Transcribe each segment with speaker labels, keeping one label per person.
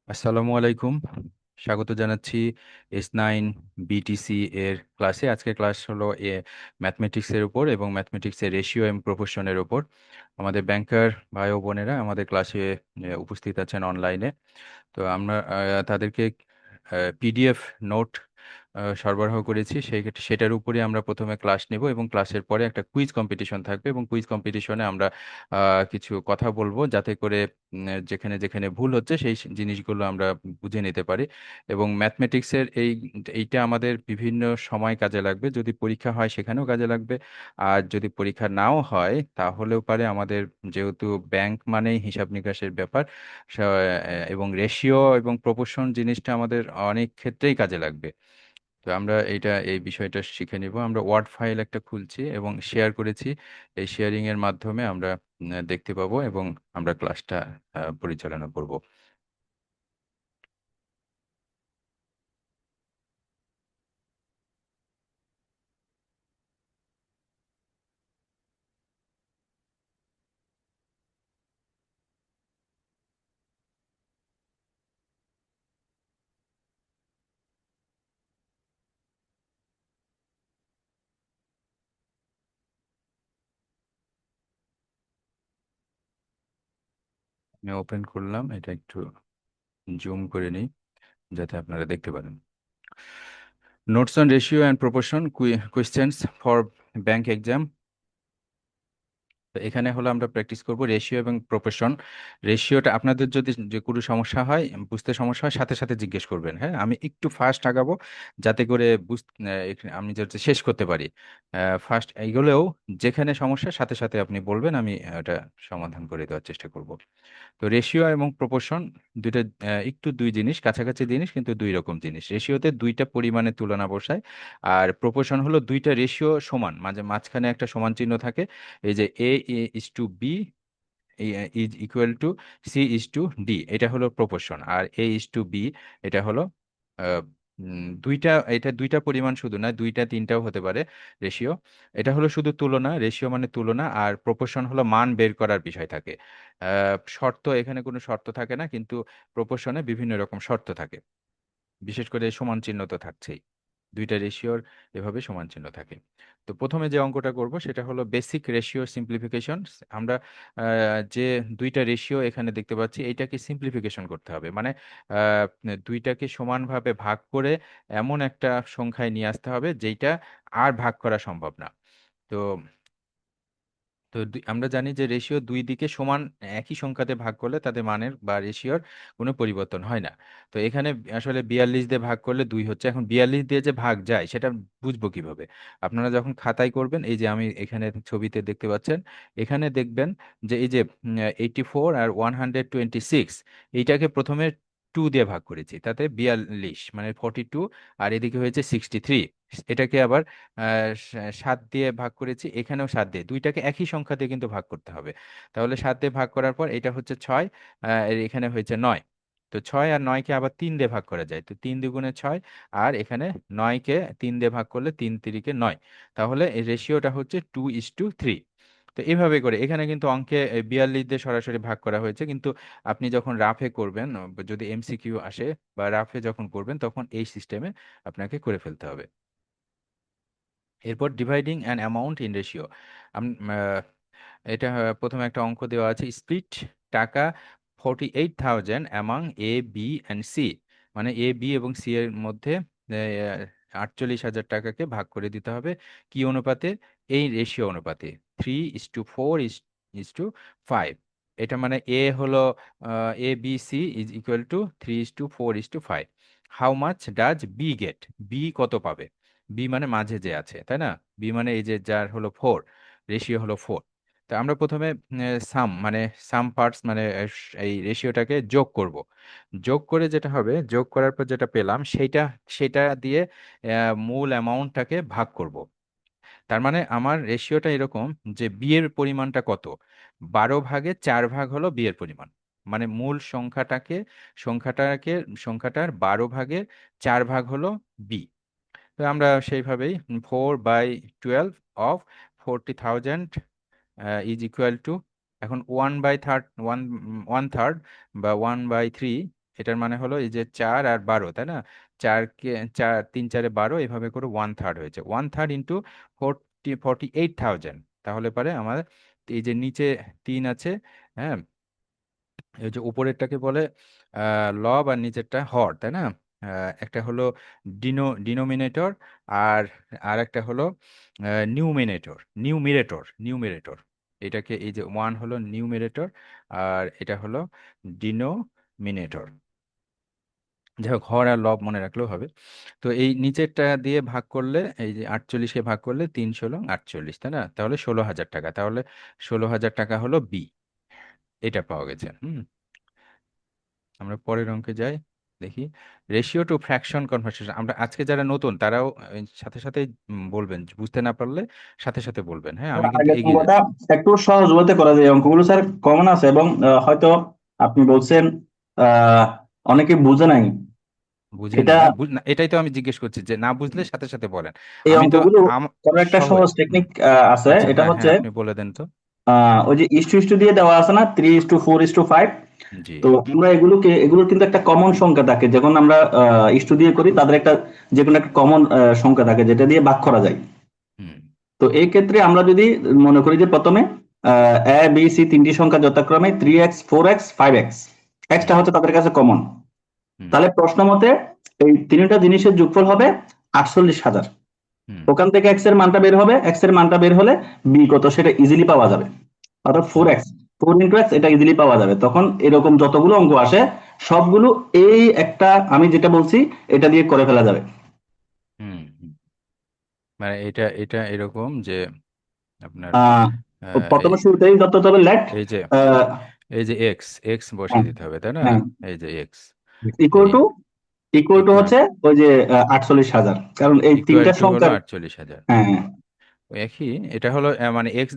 Speaker 1: আসসালামু আলাইকুম। স্বাগত জানাচ্ছি S9 বিটিসি এর ক্লাসে। আজকের ক্লাস হলো ম্যাথমেটিক্সের উপর এবং ম্যাথমেটিক্সের রেশিও এবং প্রপোর্শনের উপর। আমাদের ব্যাংকার ভাই ও বোনেরা আমাদের ক্লাসে উপস্থিত আছেন অনলাইনে। তো আমরা তাদেরকে পিডিএফ নোট সরবরাহ করেছি। সেটার উপরে আমরা প্রথমে ক্লাস নেব এবং ক্লাসের পরে একটা কুইজ কম্পিটিশন থাকবে এবং কুইজ কম্পিটিশনে আমরা কিছু কথা বলবো যাতে করে যেখানে যেখানে ভুল হচ্ছে সেই জিনিসগুলো আমরা বুঝে নিতে পারি। এবং ম্যাথমেটিক্সের এইটা আমাদের বিভিন্ন সময় কাজে লাগবে, যদি পরীক্ষা হয় সেখানেও কাজে লাগবে। আর যদি পরীক্ষা নাও হয় তাহলেও পারে আমাদের, যেহেতু ব্যাংক মানেই হিসাব নিকাশের ব্যাপার, এবং রেশিও এবং প্রপোর্শন জিনিসটা আমাদের অনেক ক্ষেত্রেই কাজে লাগবে। তো আমরা এই বিষয়টা শিখে নিব। আমরা ওয়ার্ড ফাইল একটা খুলছি এবং শেয়ার করেছি। এই শেয়ারিং এর মাধ্যমে আমরা দেখতে পাবো এবং আমরা ক্লাসটা পরিচালনা করব। আমি ওপেন করলাম, এটা একটু জুম করে নিই যাতে আপনারা দেখতে পারেন। Notes on ratio and proportion, questions for bank exam. তো এখানে হলো আমরা প্র্যাকটিস করব রেশিও এবং প্রপোর্শন। রেশিওটা আপনাদের যদি যে কোনো সমস্যা হয়, বুঝতে সমস্যা হয়, সাথে সাথে জিজ্ঞেস করবেন। হ্যাঁ, আমি একটু ফাস্ট আগাবো যাতে করে আমি যাতে শেষ করতে পারি। ফার্স্ট এইগুলোও যেখানে সমস্যা সাথে সাথে আপনি বলবেন, আমি এটা সমাধান করে দেওয়ার চেষ্টা করব। তো রেশিও এবং প্রপোর্শন দুইটা একটু দুই জিনিস, কাছাকাছি জিনিস কিন্তু দুই রকম জিনিস। রেশিওতে দুইটা পরিমাণের তুলনা বসায়, আর প্রপোর্শন হলো দুইটা রেশিও সমান, মাঝখানে একটা সমান চিহ্ন থাকে। এই যে A is to B is equal to C is to D, এটা হলো প্রপোর্শন। আর এ ইজ টু বি, এটা হলো এটা দুইটা পরিমাণ শুধু না, দুইটা তিনটাও হতে পারে রেশিও। এটা হলো শুধু তুলনা, রেশিও মানে তুলনা। আর প্রপোর্শন হলো মান বের করার বিষয় থাকে। শর্ত, এখানে কোনো শর্ত থাকে না, কিন্তু প্রপোর্শনে বিভিন্ন রকম শর্ত থাকে। বিশেষ করে সমান চিহ্ন তো থাকছেই, দুইটা রেশিওর এভাবে সমান চিহ্ন থাকে। তো প্রথমে যে অঙ্কটা করব সেটা হলো বেসিক রেশিও সিম্পলিফিকেশন। আমরা যে দুইটা রেশিও এখানে দেখতে পাচ্ছি এইটাকে সিম্পলিফিকেশন করতে হবে, মানে আহ, দুইটাকে সমানভাবে ভাগ করে এমন একটা সংখ্যায় নিয়ে আসতে হবে যেটা আর ভাগ করা সম্ভব না। তো তো আমরা জানি যে রেশিও দুই দিকে সমান একই সংখ্যাতে ভাগ করলে তাদের মানের বা রেশিওর কোনো পরিবর্তন হয় না। তো এখানে আসলে 42 দিয়ে ভাগ করলে 2 হচ্ছে। এখন 42 দিয়ে যে ভাগ যায় সেটা বুঝবো কিভাবে? আপনারা যখন খাতায় করবেন, এই যে আমি এখানে ছবিতে দেখতে পাচ্ছেন, এখানে দেখবেন যে এই যে 84 আর 126, এইটাকে প্রথমে 2 দিয়ে ভাগ করেছি, তাতে 42 মানে 42, আর এদিকে হয়েছে 63। এটাকে আবার 7 দিয়ে ভাগ করেছি, এখানেও 7 দিয়ে, দুইটাকে একই সংখ্যা দিয়ে কিন্তু ভাগ করতে হবে। তাহলে 7 দিয়ে ভাগ করার পর এটা হচ্ছে 6, আর এখানে হয়েছে 9। তো 6 আর 9কে আবার 3 দিয়ে ভাগ করা যায়, তো 3 দুগুণে 6, আর এখানে 9কে 3 দিয়ে ভাগ করলে 3 তিরিকে 9। তাহলে এই রেশিওটা হচ্ছে 2:3। তো এইভাবে করে এখানে কিন্তু অঙ্কে 42 দিয়ে সরাসরি ভাগ করা হয়েছে, কিন্তু আপনি যখন রাফে করবেন, যদি এমসিকিউ আসে বা রাফে যখন করবেন, তখন এই সিস্টেমে আপনাকে করে ফেলতে হবে। এরপর dividing an amount in ratio. এটা প্রথমে একটা অঙ্ক দেওয়া আছে, স্প্লিট টাকা 48,000 among A B and C. মানে এ বি এবং সি এর মধ্যে 48,000 টাকাকে ভাগ করে দিতে হবে কি অনুপাতে? এই রেশিও অনুপাতে, 3:4 ইজ টু 5। এটা মানে এ হলো A B C is equal to 3:4:5। How much does B get? B কত পাবে? বি মানে মাঝে যে আছে, তাই না? বি মানে এই যে যার হলো 4, রেশিও হলো 4। তো আমরা প্রথমে সাম মানে সাম পার্টস মানে এই রেশিওটাকে যোগ করব। যোগ করে যেটা হবে, যোগ করার পর যেটা পেলাম সেইটা সেটা দিয়ে মূল অ্যামাউন্টটাকে ভাগ করব। তার মানে আমার রেশিওটা এরকম যে বি এর পরিমাণটা কত? 12 ভাগে 4 ভাগ হলো বি এর পরিমাণ। মানে মূল সংখ্যাটাকে সংখ্যাটার 12 ভাগের 4 ভাগ হলো বি। তো আমরা সেইভাবেই 4/12 অফ 40,000 ইজ ইকুয়াল টু, এখন 1/3, 1/3 বা 1/3 এটার মানে হলো এই যে 4 আর 12, তাই না? 4 কে 4 3 4 12, এভাবে করে 1/3 হয়েছে। 1/3 ইন্টু 48,000। তাহলে পারে আমার এই যে নিচে 3 আছে, হ্যাঁ, এই যে উপরেরটাকে বলে লব আর নিচেরটা হর, তাই না? একটা হলো ডিনোমিনেটর, আর আর একটা হলো নিউমিরেটর। এটাকে এই যে 1 হলো নিউমিরেটর, আর এটা হলো ডিনোমিনেটর। যাই হোক, হর আর লব মনে রাখলেও হবে। তো এই নিচেরটা দিয়ে ভাগ করলে, এই যে 48কে ভাগ করলে 3 × 48, তাই না? তাহলে 16,000 টাকা। তাহলে 16,000 টাকা হলো বি। এটা পাওয়া গেছে। আমরা পরের অঙ্কে যাই, দেখি। Ratio to fraction conversation. আমরা আজকে যারা নতুন তারাও সাথে সাথে বলবেন, বুঝতে না পারলে সাথে সাথে বলবেন, হ্যাঁ, আমি কিন্তু
Speaker 2: আগের
Speaker 1: এগিয়ে
Speaker 2: অঙ্কটা
Speaker 1: যাচ্ছি।
Speaker 2: একটু সহজ হতে করা যায়, অঙ্কগুলো স্যার কমন আছে এবং হয়তো আপনি বলছেন আহ অনেকে বুঝে নাই
Speaker 1: বুঝেনি
Speaker 2: এটা।
Speaker 1: না, না, এটাই তো আমি জিজ্ঞেস করছি যে না বুঝলে সাথে সাথে বলেন।
Speaker 2: এই
Speaker 1: আমি তো
Speaker 2: অঙ্কগুলো
Speaker 1: আম
Speaker 2: করার একটা
Speaker 1: সহজ।
Speaker 2: সহজ
Speaker 1: হুম।
Speaker 2: টেকনিক আছে,
Speaker 1: আচ্ছা,
Speaker 2: এটা
Speaker 1: হ্যাঁ হ্যাঁ,
Speaker 2: হচ্ছে
Speaker 1: আপনি বলে দেন তো।
Speaker 2: ওই যে ইস্টু ইস্টু দিয়ে দেওয়া আছে না, 3:4:5।
Speaker 1: জি।
Speaker 2: তো আমরা এগুলোর কিন্তু একটা কমন সংখ্যা থাকে, যখন আমরা ইস্টু দিয়ে করি তাদের একটা যে কোনো একটা কমন সংখ্যা থাকে যেটা দিয়ে ভাগ করা যায়।
Speaker 1: হুম
Speaker 2: তো এই ক্ষেত্রে আমরা যদি মনে করি যে প্রথমে এ বি সি তিনটি সংখ্যা যথাক্রমে 3x 4x 5x, এক্সটা
Speaker 1: হুম
Speaker 2: হচ্ছে তাদের কাছে কমন।
Speaker 1: হুম
Speaker 2: তাহলে প্রশ্ন মতে এই তিনটা জিনিসের যোগফল হবে 48,000।
Speaker 1: হুম
Speaker 2: ওখান থেকে এক্স এর মানটা বের হলে বি কত সেটা ইজিলি পাওয়া যাবে। অর্থাৎ ফোর
Speaker 1: হুম
Speaker 2: এক্স 4 × x এটা ইজিলি পাওয়া যাবে। তখন এরকম যতগুলো অঙ্ক আসে সবগুলো এই একটা আমি যেটা বলছি এটা দিয়ে করে ফেলা যাবে।
Speaker 1: হুম হুম। মানে এটা এটা এরকম যে আপনার
Speaker 2: আহ
Speaker 1: এই
Speaker 2: প্রথমে শুরুতেই যত তবে লেট
Speaker 1: এই যে
Speaker 2: আহ
Speaker 1: এই যে এক্স এক্স বসিয়ে
Speaker 2: হ্যাঁ
Speaker 1: দিতে হবে, তাই না?
Speaker 2: হ্যাঁ
Speaker 1: এই যে এক্স,
Speaker 2: ইকুয়াল
Speaker 1: এই
Speaker 2: টু ইকুয়াল টু
Speaker 1: ইকুয়াল
Speaker 2: হচ্ছে ওই যে 48,000, কারণ এই
Speaker 1: ইকুয়াল
Speaker 2: তিনটা
Speaker 1: টু হলো
Speaker 2: সংখ্যার।
Speaker 1: 48,000।
Speaker 2: হ্যাঁ হ্যাঁ
Speaker 1: একই, এটা হলো মানে এক্স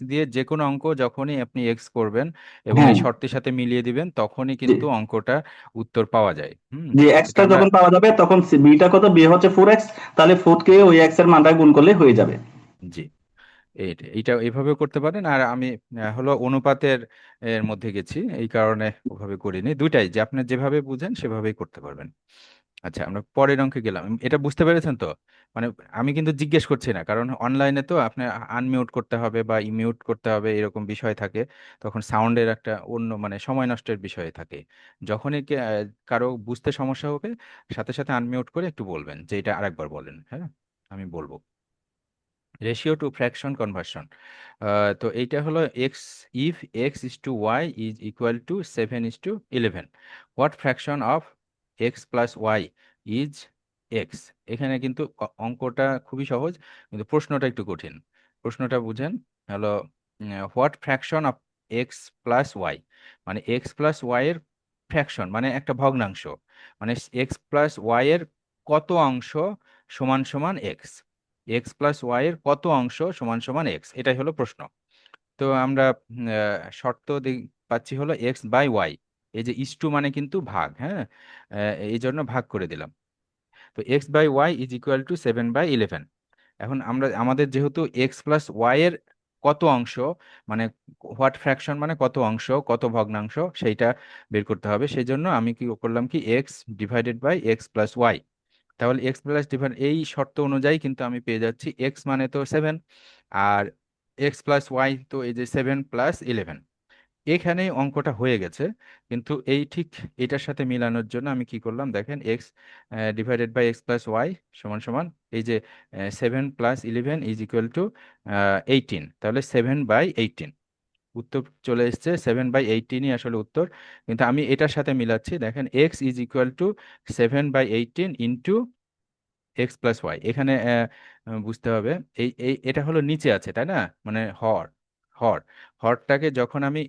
Speaker 1: দিয়ে যে কোনো অঙ্ক যখনই আপনি এক্স করবেন এবং
Speaker 2: হ্যাঁ
Speaker 1: এই শর্তের সাথে মিলিয়ে দিবেন, তখনই
Speaker 2: জি
Speaker 1: কিন্তু অঙ্কটা উত্তর পাওয়া যায়।
Speaker 2: জি,
Speaker 1: এটা
Speaker 2: এক্সটা
Speaker 1: আমরা,
Speaker 2: যখন পাওয়া যাবে তখন বিটা কত, বি হচ্ছে 4x, তাহলে 4 কে ওই এক্স এর মানটা গুণ করলে হয়ে যাবে।
Speaker 1: জি, এইটা এইভাবে করতে পারেন। আর আমি হলো অনুপাতের এর মধ্যে গেছি, এই কারণে ওভাবে করিনি। দুইটাই যে আপনি যেভাবে বুঝেন সেভাবেই করতে পারবেন। আচ্ছা, আমরা পরের অঙ্কে গেলাম। এটা বুঝতে পেরেছেন তো? মানে আমি কিন্তু জিজ্ঞেস করছি না, কারণ অনলাইনে তো আপনার আনমিউট করতে হবে বা ইমিউট করতে হবে, এরকম বিষয় থাকে। তখন সাউন্ডের একটা অন্য মানে সময় নষ্টের বিষয় থাকে। যখনই কারো বুঝতে সমস্যা হবে, সাথে সাথে আনমিউট করে একটু বলবেন যে এটা আরেকবার বলেন, হ্যাঁ, আমি বলবো। Ratio to fraction conversion. তো এইটা হলো X, if X is to Y is equal to 7:11, what fraction of X plus Y is X. এখানে কিন্তু অঙ্কটা খুবই সহজ, কিন্তু প্রশ্নটা একটু কঠিন। প্রশ্নটা বুঝেন, হলো what fraction of X plus Y, মানে এক্স প্লাস ওয়াই এর ফ্র্যাকশন মানে একটা ভগ্নাংশ, মানে এক্স প্লাস ওয়াই এর কত অংশ সমান সমান এক্স, এক্স প্লাস ওয়াই এর কত অংশ সমান সমান এক্স, এটাই হলো প্রশ্ন। তো আমরা শর্ত পাচ্ছি হলো এক্স বাই ওয়াই। এই যে ইস টু মানে কিন্তু ভাগ, হ্যাঁ, এই জন্য ভাগ করে দিলাম। তো X by Y is equal to 7/11। এখন আমরা আমাদের যেহেতু এক্স প্লাস ওয়াই এর কত অংশ, মানে হোয়াট ফ্র্যাকশন মানে কত অংশ কত ভগ্নাংশ, সেইটা বের করতে হবে। সেই জন্য আমি কি করলাম, কি X divided by X plus Y. তাহলে এক্স প্লাস ডিভাইড এই শর্ত অনুযায়ী কিন্তু আমি পেয়ে যাচ্ছি এক্স মানে তো 7, আর এক্স প্লাস ওয়াই তো এই যে 7+11। এখানেই অঙ্কটা হয়ে গেছে। কিন্তু এই ঠিক এটার সাথে মিলানোর জন্য আমি কি করলাম, দেখেন, X divided by X plus Y সমান সমান এই যে 7+11 ইজ ইকুয়াল টু 18। তাহলে 7/18 উত্তর চলে এসছে। 7/18ই আসলে উত্তর। কিন্তু আমি এটার সাথে মিলাচ্ছি, দেখেন, X is equal to 7/18 into X plus Y. এখানে বুঝতে হবে, এই এই এটা হলো নিচে আছে, তাই না? মানে হর হরটাকে যখন আমি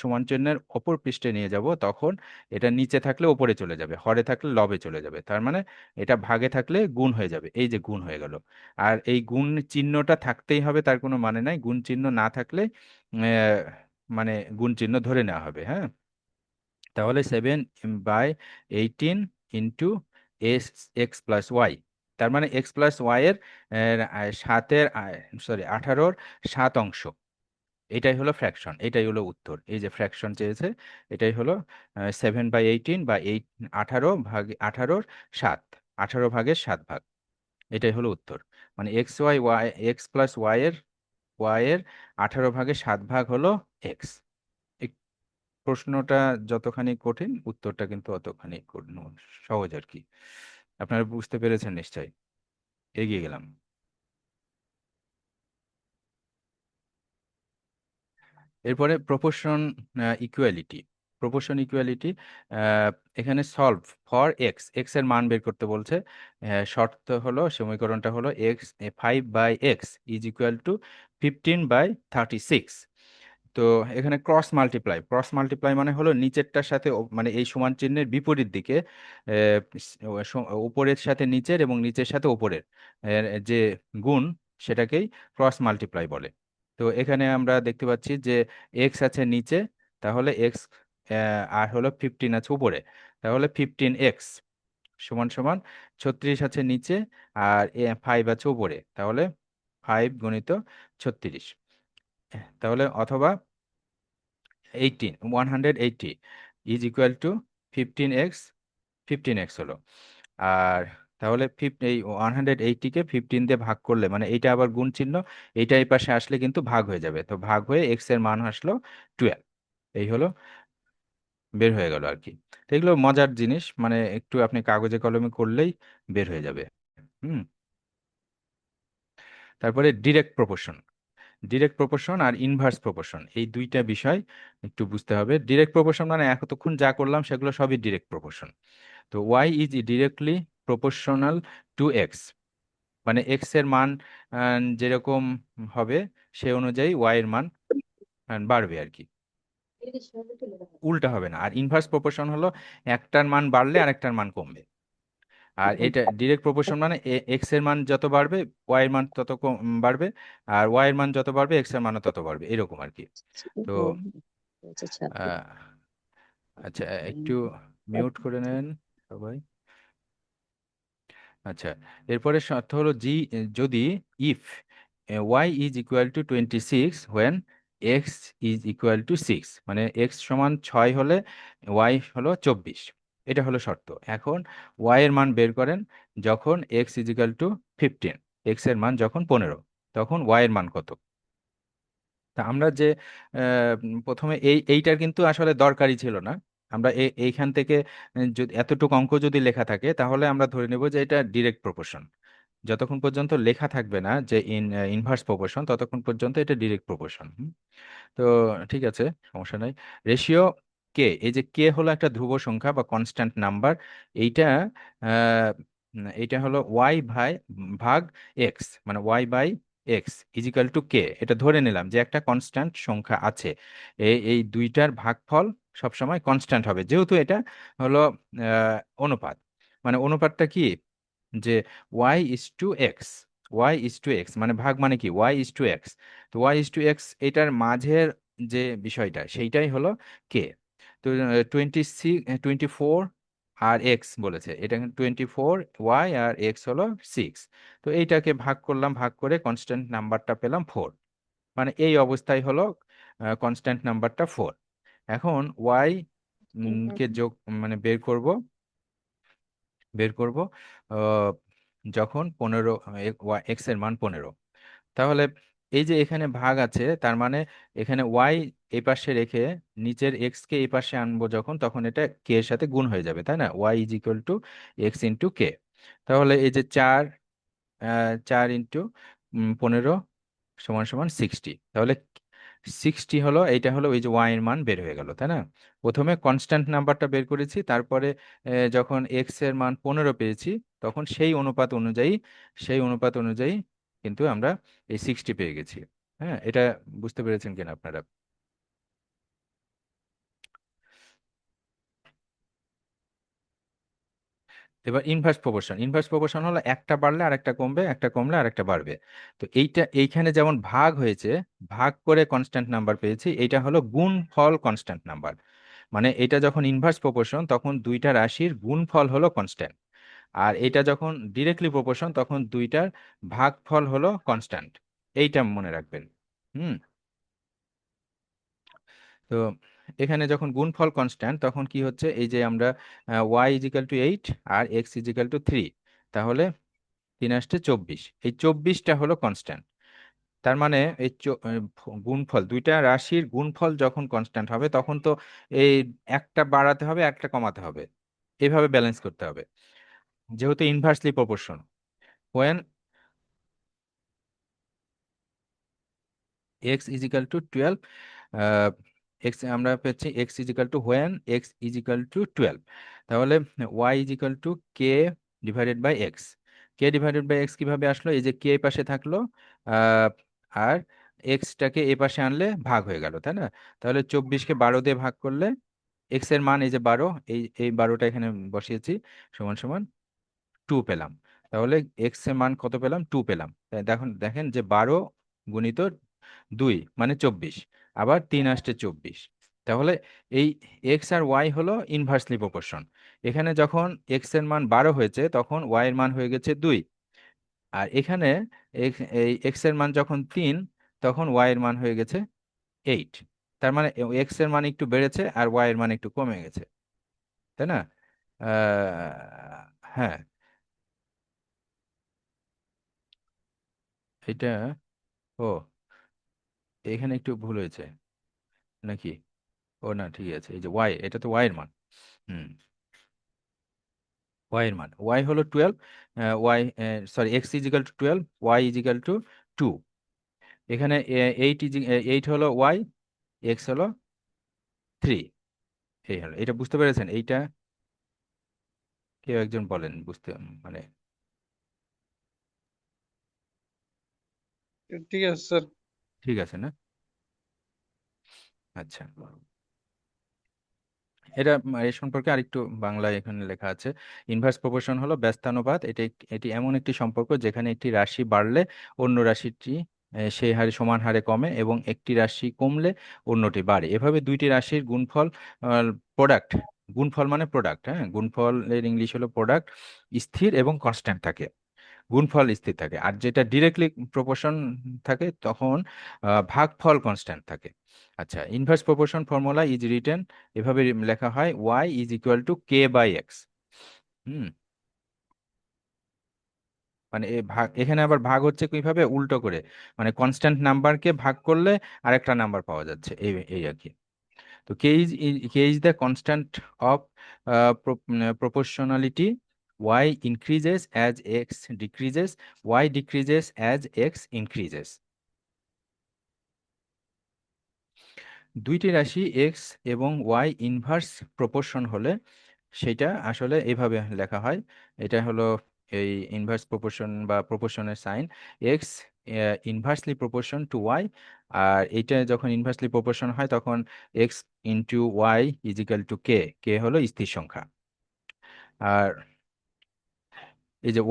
Speaker 1: সমান চিহ্নের অপর পৃষ্ঠে নিয়ে যাব, তখন এটা নিচে থাকলে ওপরে চলে যাবে, হরে থাকলে লবে চলে যাবে। তার মানে এটা ভাগে থাকলে গুণ হয়ে যাবে, এই যে গুণ হয়ে গেল। আর এই গুণ চিহ্নটা থাকতেই হবে, তার কোনো মানে নাই। গুণ চিহ্ন না থাকলে আহ, মানে গুণ চিহ্ন ধরে নেওয়া হবে, হ্যাঁ। তাহলে 7/18 into S X plus Y. তার মানে এক্স প্লাস ওয়াই এর সাতের, সরি 18-র 7 অংশ। এটাই হলো ফ্র্যাকশন, এটাই হলো উত্তর। এই যে ফ্র্যাকশন চেয়েছে, এটাই হলো 7/18 বা 18 ভাগের 7 এটাই হলো উত্তর। মানে এক্স এর 18 ভাগের 7 হলো এক্স। প্রশ্নটা যতখানি কঠিন, উত্তরটা কিন্তু অতখানি সহজ আর কি। আপনারা বুঝতে পেরেছেন নিশ্চয়ই। এগিয়ে গেলাম। এরপরে প্রপোর্শন ইকুয়ালিটি। প্রপোর্শন ইকুয়ালিটি, এখানে সলভ ফর এক্স, এক্স এর মান বের করতে বলছে। শর্ত হলো, সমীকরণটা হলো x 5/x is equal two 15/36। তো এখানে ক্রস মাল্টিপ্লাই মানে হলো নিচেরটার সাথে মানে এই সমান চিহ্নের বিপরীত দিকে উপরের সাথে নিচের এবং নিচের সাথে উপরের যে গুণ, সেটাকেই ক্রস মাল্টিপ্লাই বলে। তো এখানে আমরা দেখতে পাচ্ছি যে এক্স আছে নিচে, তাহলে এক্স, আর হলো 15 আছে উপরে, তাহলে 15x সমান সমান 36 আছে নিচে, আর 5 আছে উপরে, তাহলে 5 × 36। তাহলে অথবা 180 is equal two 15x, 15x হলো। আর তাহলে এই 180-কে 15 দিয়ে ভাগ করলে, মানে এইটা আবার গুণ চিহ্ন, এইটা এই পাশে আসলে কিন্তু ভাগ হয়ে যাবে, তো ভাগ হয়ে এক্স এর মান আসলো 12। এই হলো, বের হয়ে গেল আর কি। তো এগুলো মজার জিনিস, মানে একটু আপনি কাগজে কলমে করলেই বের হয়ে যাবে। হুম। তারপরে ডিরেক্ট প্রপোর্শন আর ইনভার্স প্রপোর্শন, এই দুইটা বিষয় একটু বুঝতে হবে। ডিরেক্ট প্রপোর্শন মানে এতক্ষণ যা করলাম সেগুলো সবই ডিরেক্ট প্রপোর্শন। তো Y is directly proportional to X, মানে এক্স এর মান যেরকম হবে সে অনুযায়ী ওয়াই এর মান বাড়বে আর কি, উল্টা হবে না। আর ইনভার্স প্রপোর্শন হলো একটার মান বাড়লে আরেকটার মান কমবে। আর এটা ডিরেক্ট প্রপোর্শন মানে এক্স এর মান যত বাড়বে ওয়াই এর মান তত কম বাড়বে, আর ওয়াই এর মান যত বাড়বে এক্স এর মানও তত বাড়বে, এরকম আর কি। তো আহ, আচ্ছা, একটু মিউট করে নেন সবাই। আচ্ছা, এরপরে শর্ত হলো যদি if Y is equal to 26 when X is equal to 6, মানে এক্স সমান 6 হলে ওয়াই হলো 24। এটা হলো শর্ত। এখন ওয়াই এর মান বের করেন যখন x is equal two 15, x এর মান যখন 15, তখন ওয়াই এর মান কত। তা আমরা যে প্রথমে এইটার কিন্তু আসলে দরকারই ছিল না। আমরা এইখান থেকে যদি এতটুকু অঙ্ক যদি লেখা থাকে তাহলে আমরা ধরে নেব যে এটা ডিরেক্ট প্রপোর্শন। যতক্ষণ পর্যন্ত লেখা থাকবে না যে ইনভার্স প্রপোর্শন, ততক্ষণ পর্যন্ত এটা ডিরেক্ট প্রপোর্শন। তো ঠিক আছে, সমস্যা নাই। রেশিও কে, এই যে কে হলো একটা ধ্রুব সংখ্যা বা কনস্ট্যান্ট নাম্বার। এইটা এইটা হলো ওয়াই ভাগ এক্স, মানে y/x ইজিক্যাল টু কে, এটা ধরে নিলাম যে একটা কনস্ট্যান্ট সংখ্যা আছে। এই দুইটার ভাগফল সবসময় কনস্ট্যান্ট হবে, যেহেতু এটা হলো অনুপাত। মানে অনুপাতটা কি, যে y/x, y/x মানে ভাগ মানে কি y/x। তো y/x এটার মাঝের যে বিষয়টা সেইটাই হলো কে। তো 24 আর এক্স বলেছে, এটা 24 ওয়াই আর এক্স হলো 6। তো এইটাকে ভাগ করলাম, ভাগ করে কনস্ট্যান্ট নাম্বারটা পেলাম 4। মানে এই অবস্থায় হলো কনস্ট্যান্ট নাম্বারটা 4। এখন ওয়াই কে যোগ, মানে বের করব আহ, যখন 15, এক্স এর মান 15। তাহলে এই যে এখানে ভাগ আছে, তার মানে এখানে ওয়াই এই পাশে রেখে নিচের এক্স কে এই পাশে আনবো যখন, তখন এটা কে এর সাথে গুণ হয়ে যাবে, তাই না? Y is equal to X into K. তাহলে এই যে 4 ইন্টু 15 সমান সমান 60। তাহলে 60 হলো, এইটা হলো ওই যে ওয়াই এর মান বের হয়ে গেল, তাই না? প্রথমে কনস্ট্যান্ট নাম্বারটা বের করেছি, তারপরে যখন এক্স এর মান 15 পেয়েছি, তখন সেই অনুপাত অনুযায়ী কিন্তু আমরা এই 60 পেয়ে গেছি। হ্যাঁ, এটা বুঝতে পেরেছেন কিনা আপনারা? এবার ইনভার্স প্রপোর্শন হলো একটা বাড়লে আরেকটা কমবে, একটা কমলে আরেকটা বাড়বে। তো এইখানে যেমন ভাগ হয়েছে, ভাগ করে কনস্ট্যান্ট নাম্বার পেয়েছি, এইটা হলো গুণফল কনস্ট্যান্ট নাম্বার। মানে এটা যখন ইনভার্স প্রপোর্শন তখন দুইটা রাশির গুণফল হলো কনস্ট্যান্ট, আর এটা যখন ডিরেক্টলি প্রপোর্শন তখন দুইটার ভাগফল হলো কনস্ট্যান্ট। এইটা মনে রাখবেন। হুম। তো এখানে যখন গুণফল কনস্ট্যান্ট তখন কি হচ্ছে, এই যে আমরা ওয়াই ইজিক্যাল টু 8 আর এক্স ইজিক্যাল টু 3, তাহলে 3 × 8 = 24, এই 24টা হলো কনস্ট্যান্ট। তার মানে এই গুণফল, দুইটা রাশির গুণফল যখন কনস্ট্যান্ট হবে তখন তো এই একটা বাড়াতে হবে একটা কমাতে হবে, এইভাবে ব্যালেন্স করতে হবে, যেহেতু inversely proportion. when x = 12, x আমরা পেয়েছি x = when x = 12, তাহলে y = k/x। k/x কিভাবে আসলো, এই যে k পাশে থাকলো, আহ, আর এক্সটাকে এ পাশে আনলে ভাগ হয়ে গেল, তাই না? তাহলে 24কে 12 দিয়ে ভাগ করলে এক্স এর মান এই যে 12, এই এই 12টা এখানে বসিয়েছি, সমান সমান 2 পেলাম। তাহলে এক্স এর মান কত পেলাম, 2 পেলাম। তাই দেখুন, দেখেন যে 12 × 2 মানে 24, আবার 3 × 24। তাহলে এই এক্স আর ওয়াই হলো ইনভার্সলি প্রপোর্শন। এখানে যখন এক্স এর মান 12 হয়েছে তখন ওয়াই এর মান হয়ে গেছে 2, আর এখানে এই এক্স এর মান যখন 3 তখন ওয়াই এর মান হয়ে গেছে 8। তার মানে এক্স এর মান একটু বেড়েছে আর ওয়াই এর মান একটু কমে গেছে, তাই না? হ্যাঁ, এটা, ও, এখানে একটু ভুল হয়েছে নাকি? ও না, ঠিক আছে, এই যে ওয়াই, এটা তো ওয়াই এর মান। হুম, ওয়াই এর মান, ওয়াই হলো 12, Y, sorry, X is equal to 12, Y is equal to 2। এখানে 8 হলো ওয়াই, এক্স হলো 3। এই হলো, এটা বুঝতে পেরেছেন? এইটা কেউ একজন বলেন বুঝতে, মানে
Speaker 3: ঠিক আছে স্যার।
Speaker 1: ঠিক আছে না? আচ্ছা, এটা এ সম্পর্কে আরেকটু বাংলায় এখানে লেখা আছে। ইনভার্স প্রপোর্শন হলো ব্যস্তানুপাত। এটি এমন একটি সম্পর্ক যেখানে একটি রাশি বাড়লে অন্য রাশিটি সেই হারে সমান হারে কমে, এবং একটি রাশি কমলে অন্যটি বাড়ে। এভাবে দুইটি রাশির গুণফল, প্রোডাক্ট, গুণফল মানে প্রোডাক্ট, হ্যাঁ, গুণফলের ইংলিশ হলো প্রোডাক্ট, স্থির এবং কনস্ট্যান্ট থাকে। গুণফল স্থির থাকে, আর যেটা ডিরেক্টলি প্রপোর্শন থাকে তখন ভাগফল কনস্ট্যান্ট থাকে। আচ্ছা, inverse proportion formula is written, এভাবে লেখা হয় y = k/x। হুম, মানে এখানে আবার ভাগ হচ্ছে কিভাবে, উল্টো করে, মানে কনস্ট্যান্ট নাম্বারকে ভাগ করলে আরেকটা নাম্বার পাওয়া যাচ্ছে, এই এই আর কি। তো k is the constant of proportionality, y increases as x decreases, y decreases as x increases। দুইটি রাশি এক্স এবং ওয়াই ইনভার্স প্রপোর্শন হলে সেটা আসলে এইভাবে লেখা হয়। এটা হলো এই ইনভার্স প্রপোর্শন বা প্রপোর্শনের sign, X inversely proportion to Y. আর এইটা যখন ইনভার্সলি প্রপোর্শন হয় তখন X into Y is equal to K, K হলো স্থির সংখ্যা। আর এই যে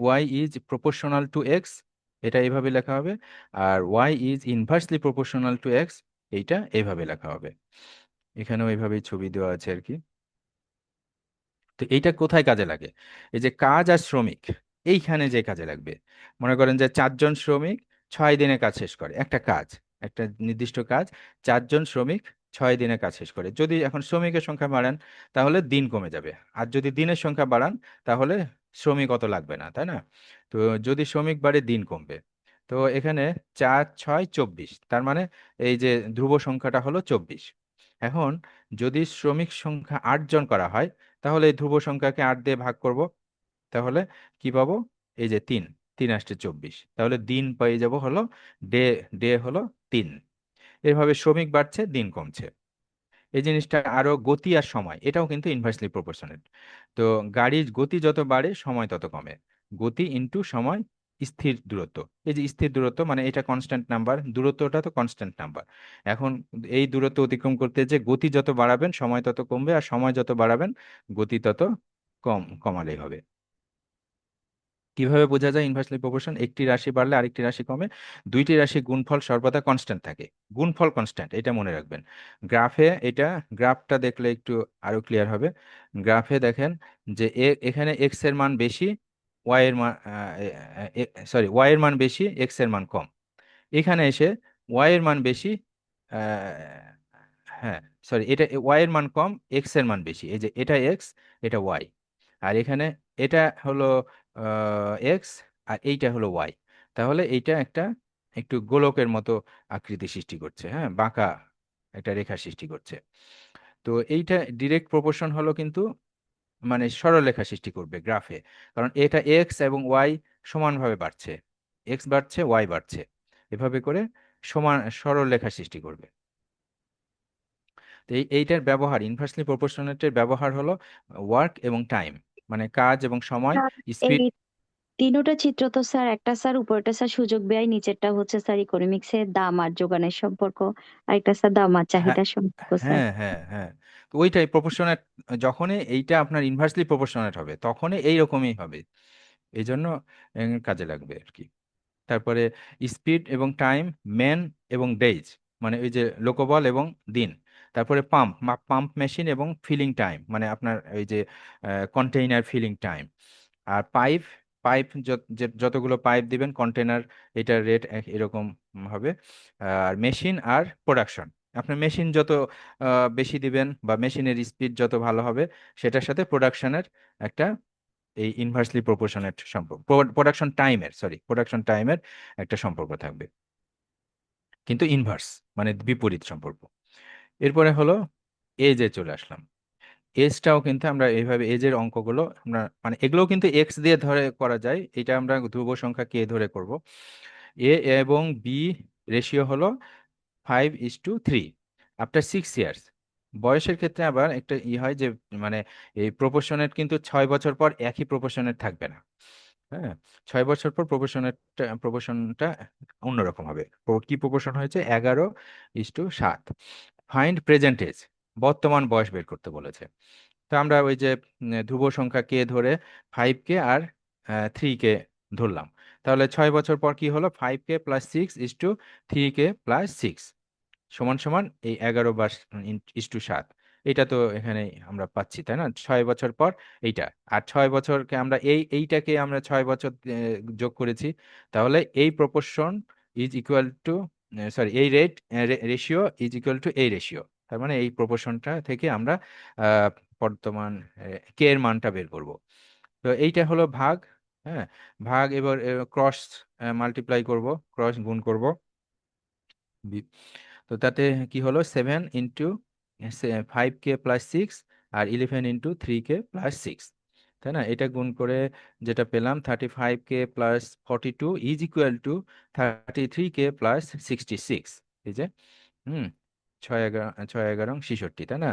Speaker 1: Y is proportional to X, এটা এইভাবে লেখা হবে। আর Y is inversely proportional to X, এইটা এইভাবে লেখা হবে। এখানেও এইভাবেই ছবি দেওয়া আছে আর কি। তো এইটা কোথায় কাজে লাগে, এই যে কাজ আর শ্রমিক, এইখানে যে কাজে লাগবে। মনে করেন যে 4জন শ্রমিক 6 দিনে কাজ শেষ করে, একটা কাজ, একটা নির্দিষ্ট কাজ, 4জন শ্রমিক 6 দিনে কাজ শেষ করে। যদি এখন শ্রমিকের সংখ্যা বাড়ান তাহলে দিন কমে যাবে, আর যদি দিনের সংখ্যা বাড়ান তাহলে শ্রমিক অত লাগবে না, তাই না? তো যদি শ্রমিক বাড়ে দিন কমবে। তো এখানে 4 × 6 = 24, তার মানে এই যে ধ্রুব সংখ্যাটা হলো 24। এখন যদি শ্রমিক সংখ্যা 8জন করা হয় তাহলে এই ধ্রুব সংখ্যাকে 8 দিয়ে ভাগ করব, তাহলে কি পাবো, এই যে 3, 3 × 8 = 24, তাহলে দিন পেয়ে যাব হলো ডে, ডে হলো 3। এভাবে শ্রমিক বাড়ছে দিন কমছে। এই জিনিসটা আরো গতি আর সময়, এটাও কিন্তু ইনভার্সলি প্রপোর্শনেট। তো গাড়ির গতি যত বাড়ে সময় তত কমে, গতি ইনটু সময়, স্থির দূরত্ব। এই যে স্থির দূরত্ব মানে এটা কনস্ট্যান্ট নাম্বার, দূরত্বটা তো কনস্ট্যান্ট নাম্বার। এখন এই দূরত্ব অতিক্রম করতে যে গতি যত বাড়াবেন সময় তত কমবে, আর সময় যত বাড়াবেন গতি তত কমালেই হবে। কিভাবে বোঝা যায় ইনভার্সলি প্রপোর্শন, একটি রাশি বাড়লে আরেকটি রাশি কমে, দুইটি রাশি গুণফল সর্বদা কনস্ট্যান্ট থাকে। গুণফল কনস্ট্যান্ট, এটা মনে রাখবেন। গ্রাফে এটা, গ্রাফটা দেখলে একটু আরো ক্লিয়ার হবে। গ্রাফে দেখেন যে এখানে এক্স এর মান বেশি, ওয়াই এর মান, সরি, ওয়াই এর মান বেশি, এক্স এর মান কম। এখানে এসে ওয়াই এর মান বেশি, হ্যাঁ, সরি, এটা ওয়াই এর মান কম, এক্স এর মান বেশি। এই যে এটা এক্স, এটা ওয়াই, আর এখানে এটা হলো এক্স, আর এইটা হলো ওয়াই। তাহলে এইটা একটা একটু গোলকের মতো আকৃতি সৃষ্টি করছে, হ্যাঁ, বাঁকা একটা রেখা সৃষ্টি করছে। তো এইটা ডিরেক্ট প্রপোর্শন হলো কিন্তু মানে সরলরেখা সৃষ্টি করবে গ্রাফে, কারণ এটা এক্স এবং ওয়াই সমানভাবে বাড়ছে, এক্স বাড়ছে ওয়াই বাড়ছে, এভাবে করে সমান সরলরেখা সৃষ্টি করবে। তো এইটার ব্যবহার, ইনভার্সলি প্রপোর্শনেটের ব্যবহার হলো ওয়ার্ক এবং টাইম, মানে কাজ এবং সময়,
Speaker 3: স্যার, এই
Speaker 1: স্পিড।
Speaker 3: তিনোটা চিত্র তো স্যার, একটা স্যার উপরটা স্যার সূচক ব্যয়, নিচেরটা হচ্ছে স্যার ইকোনমিক্সের দাম আর যোগানের সম্পর্ক, আরেকটা স্যার দাম আর
Speaker 1: হ্যাঁ,
Speaker 3: চাহিদার সম্পর্ক স্যার।
Speaker 1: হ্যাঁ, হ্যাঁ, হ্যাঁ। তো ওইটাই প্রপোর্শনেট, যখনই এইটা আপনার ইনভার্সলি প্রপোর্শনেট হবে তখনই এইরকমই হবে, এই জন্য কাজে লাগবে আর কি। তারপরে স্পিড এবং টাইম, ম্যান এবং ডেজ, মানে ওই যে লোকবল এবং দিন। তারপরে পাম্প, পাম্প মেশিন এবং ফিলিং টাইম, মানে আপনার ওই যে কন্টেইনার ফিলিং টাইম। আর পাইপ, পাইপ যতগুলো পাইপ দিবেন কন্টেনার, এটার রেট এরকম হবে। আর মেশিন আর প্রোডাকশন, আপনার মেশিন যত বেশি দিবেন বা মেশিনের স্পিড যত ভালো হবে, সেটার সাথে প্রোডাকশনের একটা এই ইনভার্সলি প্রপোর্শনেট সম্পর্ক, প্রোডাকশন টাইমের, সরি, প্রোডাকশন টাইমের একটা সম্পর্ক থাকবে, কিন্তু ইনভার্স, মানে বিপরীত সম্পর্ক। এরপরে হলো এজে চলে আসলাম। এজটাও কিন্তু আমরা এইভাবে, এজের অঙ্কগুলো আমরা মানে এগুলোও কিন্তু এক্স দিয়ে ধরে করা যায়, এটা আমরা ধ্রুব সংখ্যা কে ধরে করব। এ এবং বি রেশিও হলো 5:3 আফটার 6 ইয়ার্স। বয়সের ক্ষেত্রে আবার একটা হয় যে মানে এই প্রপোর্শনেট কিন্তু 6 বছর পর একই প্রপোর্শনেট থাকবে না, হ্যাঁ, 6 বছর পর প্রপোর্শনটা অন্যরকম হবে। কি প্রপোর্শন হয়েছে? 11:7। ফাইন্ড প্রেজেন্ট এজ, বর্তমান বয়স বের করতে বলেছে। তো আমরা ওই যে ধ্রুব সংখ্যা কে ধরে 5 কে আর 3 কে ধরলাম। তাহলে 6 বছর পর কি হলো? 5 কে + 6 = 3 কে + 6 সমান সমান এই 11/7। এটা তো এখানে আমরা পাচ্ছি, তাই না? 6 বছর পর এইটা, আর 6 বছরকে আমরা এইটাকে আমরা 6 বছর যোগ করেছি। তাহলে এই proportion is equal two, sorry, এই রেশিও ইজ ইকুয়াল টু এই রেশিও। তার মানে এই প্রপোর্শনটা থেকে আমরা আহ, বর্তমান কে এর মানটা বের করব। তো এইটা হলো ভাগ, হ্যাঁ, ভাগ। এবার ক্রস মাল্টিপ্লাই করব, ক্রস গুণ করব। তো তাতে কি হলো? 7 × 5 কে + 6 আর 11 × 3 কে + 6, তাই না? এটা গুণ করে যেটা পেলাম, 35 কে + 42 ইজ ইকুয়াল টু 33 কে + 66। এই যে, হুম, 6 × 11 = 66, তাই না?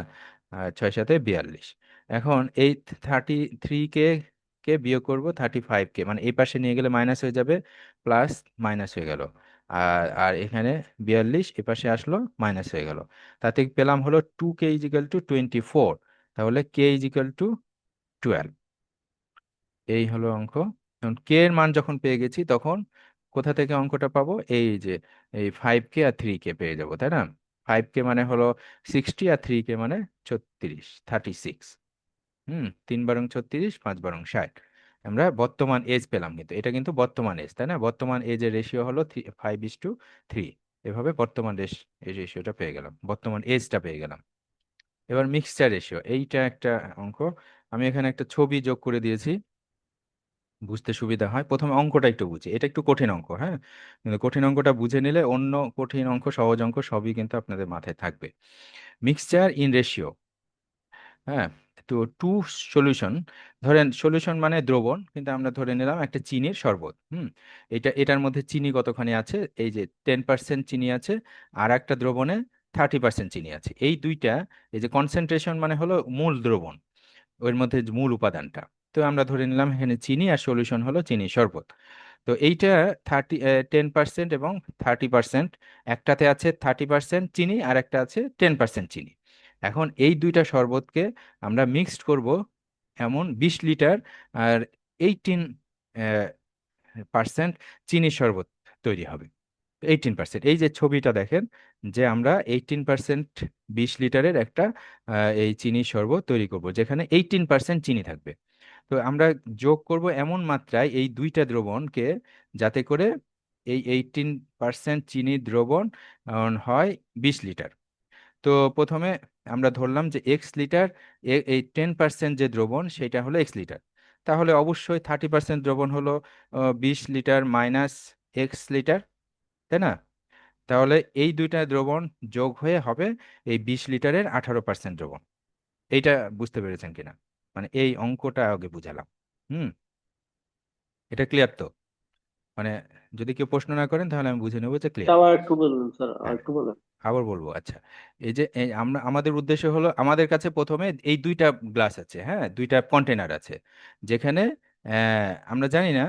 Speaker 1: আর 6 × 7 = 42। এখন এই 33 কে কে বিয়োগ করব 35 কে, মানে এই পাশে নিয়ে গেলে মাইনাস হয়ে যাবে, প্লাস মাইনাস হয়ে গেল। আর আর এখানে 42 এ পাশে আসলো, মাইনাস হয়ে গেল। তাতে পেলাম হলো 2 k = 24। তাহলে k = 12। এই হলো অঙ্ক। এখন কে এর মান যখন পেয়ে গেছি, তখন কোথা থেকে অঙ্কটা পাবো? এই যে এই 5 কে আর 3 কে পেয়ে যাবো, তাই না? 5 কে মানে হলো 60, আর 3 কে মানে 36, 36। 3 × 36, 5 × 60। আমরা বর্তমান এজ পেলাম, কিন্তু এটা কিন্তু বর্তমান এজ, তাই না? বর্তমান এজের রেশিও হলো 5:3। এভাবে বর্তমান রেশিওটা পেয়ে গেলাম, বর্তমান এজটা পেয়ে গেলাম। এবার মিক্সচার রেশিও, এইটা একটা অঙ্ক। আমি এখানে একটা ছবি যোগ করে দিয়েছি, বুঝতে সুবিধা হয়। প্রথমে অঙ্কটা একটু বুঝি, এটা একটু কঠিন অঙ্ক, হ্যাঁ, কিন্তু কঠিন অঙ্কটা বুঝে নিলে অন্য কঠিন অঙ্ক, সহজ অঙ্ক সবই কিন্তু আপনাদের মাথায় থাকবে। মিক্সচার ইন রেশিও, হ্যাঁ। তো টু সলিউশন, ধরেন সলিউশন মানে দ্রবণ, কিন্তু আমরা ধরে নিলাম একটা চিনির শরবত। এটার মধ্যে চিনি কতখানি আছে? এই যে 10% চিনি আছে, আর একটা দ্রবণে 30% চিনি আছে। এই দুইটা, এই যে কনসেন্ট্রেশন মানে হলো মূল দ্রবণ, ওর মধ্যে যে মূল উপাদানটা। তো আমরা ধরে নিলাম এখানে চিনি, আর সলিউশন হলো চিনি শরবত। তো এইটা 10% এবং 30%, একটাতে আছে 30% চিনি আর একটা আছে 10% চিনি। এখন এই দুইটা শরবতকে আমরা মিক্সড করব, এমন 20 লিটার, আর 18% চিনির শরবত তৈরি হবে। 18%, এই যে ছবিটা দেখেন, যে আমরা 18% 20 লিটারের একটা এই চিনির শরবত তৈরি করব, যেখানে 18% চিনি থাকবে। তো আমরা যোগ করব এমন মাত্রায় এই দুইটা দ্রবণকে, যাতে করে এই 18% চিনির দ্রবণ হয় 20 লিটার। তো তো প্রথমে আমরা ধরলাম যে এক্স লিটার, এই 10% যে দ্রবণ সেটা হলো এক্স লিটার। তাহলে অবশ্যই 30% দ্রবণ হলো 20 লিটার মাইনাস এক্স লিটার, তাই না? তাহলে এই দুইটা দ্রবণ যোগ হয়ে হবে এই 20 লিটারের 18% দ্রবণ। এইটা বুঝতে পেরেছেন কিনা? মানে এই অঙ্কটা আগে বুঝালাম। হুম, এটা ক্লিয়ার তো? মানে যদি কেউ প্রশ্ন না করেন তাহলে আমি বুঝে নেবো যে ক্লিয়ার।
Speaker 4: আবার একটু বলুন স্যার, আর
Speaker 1: হ্যাঁ,
Speaker 4: একটু বলেন।
Speaker 1: আবার বলবো। আচ্ছা, এই যে আমরা আমাদের উদ্দেশ্য হলো, আমাদের কাছে প্রথমে এই দুইটা গ্লাস আছে, হ্যাঁ, দুইটা কন্টেনার আছে, যেখানে আমরা জানি না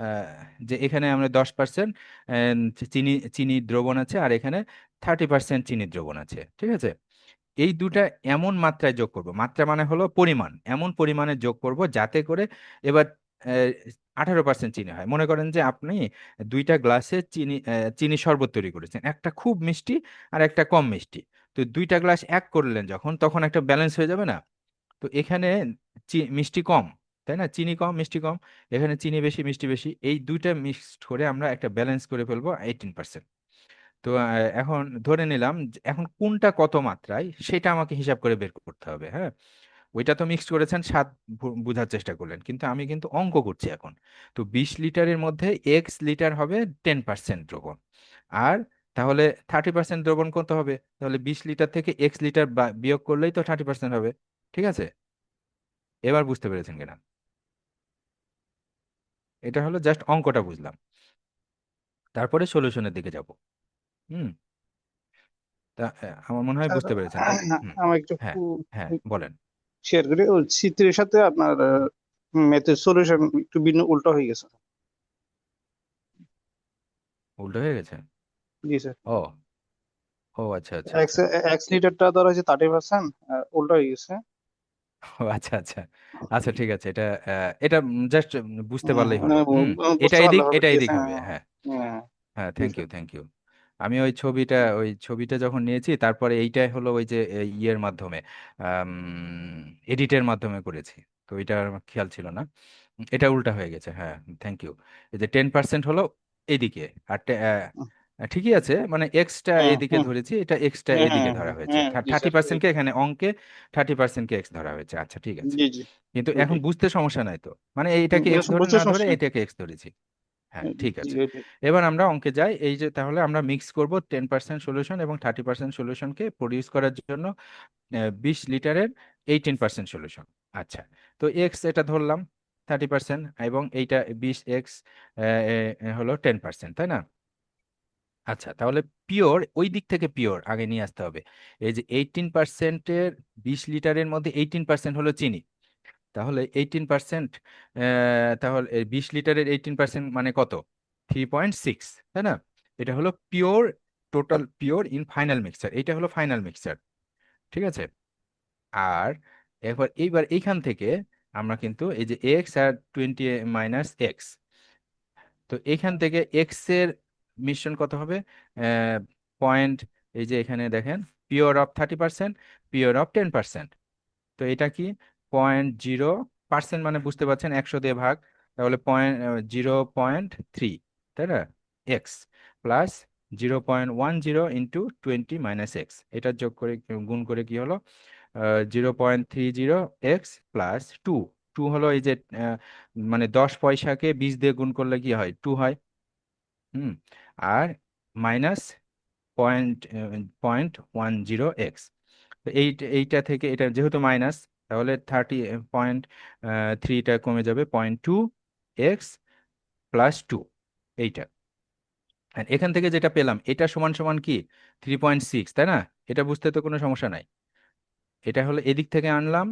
Speaker 1: আহ, যে এখানে আমরা 10% চিনি চিনি দ্রবণ আছে, আর এখানে 30% চিনি দ্রবণ আছে, ঠিক আছে? এই দুটা এমন মাত্রায় যোগ করব, মাত্রা মানে হলো পরিমাণ, এমন পরিমাণে যোগ করব যাতে করে এবার 18% চিনি হয়। মনে করেন যে আপনি দুইটা গ্লাসে চিনি শরবত তৈরি করেছেন, একটা খুব মিষ্টি আর একটা কম মিষ্টি। তো দুইটা গ্লাস এক করলেন যখন, তখন একটা ব্যালেন্স হয়ে যাবে না? তো এখানে মিষ্টি কম, তাই না? চিনি কম মিষ্টি কম, এখানে চিনি বেশি মিষ্টি বেশি, এই দুইটা মিক্সড করে আমরা একটা ব্যালেন্স করে ফেলবো 18%। তো এখন ধরে নিলাম যে এখন কোনটা কত মাত্রায় সেটা আমাকে হিসাব করে বের করতে হবে। হ্যাঁ, ওইটা তো মিক্সড করেছেন, স্বাদ বোঝার চেষ্টা করলেন, কিন্তু আমি কিন্তু অঙ্ক করছি এখন। তো 20 লিটারের মধ্যে এক্স লিটার হবে 10% দ্রবণ, আর তাহলে 30% দ্রবণ কত হবে? তাহলে 20 লিটার থেকে এক্স লিটার বিয়োগ করলেই তো 30% হবে। ঠিক আছে? এবার বুঝতে পেরেছেন কিনা? এটা হলো জাস্ট অঙ্কটা বুঝলাম, তারপরে সলিউশনের দিকে যাব। হুম, তা আমার মনে হয়
Speaker 5: স্যার,
Speaker 1: বুঝতে পেরেছেন, তাই না? হুম,
Speaker 5: আমি একটু
Speaker 1: হ্যাঁ, হ্যাঁ বলেন।
Speaker 5: শেয়ার করি। ওই চিত্রের সাথে আপনার ম্যাথের সলিউশন একটু ভিন্ন, উল্টো হয়ে গেছে।
Speaker 1: উল্টো হয়ে গেছে?
Speaker 5: জি স্যার।
Speaker 1: ও, ও আচ্ছা আচ্ছা
Speaker 5: এক্স
Speaker 1: আচ্ছা।
Speaker 5: এক্স লিটারটা ধরা হয়েছে 30%, উল্টো হয়ে গেছে।
Speaker 1: ও আচ্ছা আচ্ছা। আচ্ছা ঠিক আছে, এটা এটা জাস্ট বুঝতে পারলেই হলো।
Speaker 5: মানে
Speaker 1: হুম, এটা
Speaker 5: বুঝতে পারলে
Speaker 1: এদিক
Speaker 5: হবে,
Speaker 1: এটা
Speaker 5: ঠিক
Speaker 1: এদিক
Speaker 5: আছে।
Speaker 1: হবে, হ্যাঁ।
Speaker 5: হ্যাঁ,
Speaker 1: হ্যাঁ,
Speaker 5: জি
Speaker 1: thank you
Speaker 5: sir.
Speaker 1: Thank you. আমি ওই ছবিটা যখন নিয়েছি, তারপরে এইটাই হলো ওই যে ইয়ের মাধ্যমে, এডিটের মাধ্যমে করেছি, তো এটা আমার খেয়াল ছিল না। এটা উল্টা হয়ে গেছে, হ্যাঁ। Thank you. এই যে 10% হলো এইদিকে, আর ঠিকই আছে, মানে এক্সটা
Speaker 5: হ্যাঁ,
Speaker 1: এদিকে
Speaker 5: হ্যাঁ,
Speaker 1: ধরেছি, এটা এক্সটা
Speaker 5: হ্যাঁ,
Speaker 1: এদিকে
Speaker 5: হ্যাঁ,
Speaker 1: ধরা হয়েছে,
Speaker 5: হ্যাঁ, জি
Speaker 1: থার্টি
Speaker 5: স্যার,
Speaker 1: পার্সেন্টকে এখানে অঙ্কে 30%কে এক্স ধরা হয়েছে। আচ্ছা ঠিক আছে,
Speaker 5: জি জি,
Speaker 1: কিন্তু এখন
Speaker 5: ওইটাই।
Speaker 1: বুঝতে সমস্যা নাই তো? মানে এইটাকে এক্স ধরে
Speaker 5: বুঝতে
Speaker 1: না ধরে
Speaker 5: সমস্যা।
Speaker 1: এটাকে এক্স ধরেছি। হ্যাঁ ঠিক
Speaker 5: জি,
Speaker 1: আছে।
Speaker 5: ওইটাই।
Speaker 1: এবার আমরা অঙ্কে যাই। এই যে তাহলে আমরা মিক্স করব 10% সলিউশন এবং 30% সলিউশনকে প্রডিউস করার জন্য 20 লিটারের 18% সলিউশন। আচ্ছা, তো এক্স এটা ধরলাম 30%, এবং এইটা 20 এক্স হলো 10%, তাই না? আচ্ছা, তাহলে পিওর ওই দিক থেকে পিওর আগে নিয়ে আসতে হবে। এই যে 18%-এর, 20 লিটারের মধ্যে 18% হলো চিনি। তাহলে 18%, তাহলে 20 লিটারের 18% মানে কত? 3.6, তাই না? এটা হলো pure, total pure in final mixture, এটা হলো ফাইনাল মিক্সচার। ঠিক আছে? আর এইবার এইখান থেকে আমরা কিন্তু এই যে এক্স আর 20 - এক্স, তো এইখান থেকে এক্স এর মিশ্রণ কত হবে? পয়েন্ট, এই যে এখানে দেখেন, পিওর অফ 30%, পিওর অফ 10%। তো এটা কি? 0.0%, মানে বুঝতে পারছেন 100 দিয়ে ভাগ, তাহলে 0.3, তাই না? এক্স প্লাস 0.10 × 20 - এক্স, এটা যোগ করে গুণ করে কি হলো? 0.30 এক্স প্লাস 2। হলো এই যে আহ, মানে 10 পয়সাকে 20 দিয়ে গুণ করলে কি হয়? 2 হয়। হুম, আর মাইনাস পয়েন্ট 0.10 এক্স। তো এইটা থেকে এটা যেহেতু মাইনাস, তাহলে 30.3টা কমে যাবে 0.2 এক্স প্লাস 2, এইটা। আর এখান থেকে যেটা পেলাম এটা সমান সমান কি? 3.6, তাই না? এটা বুঝতে তো কোনো সমস্যা নাই। এটা হলো এদিক থেকে আনলাম,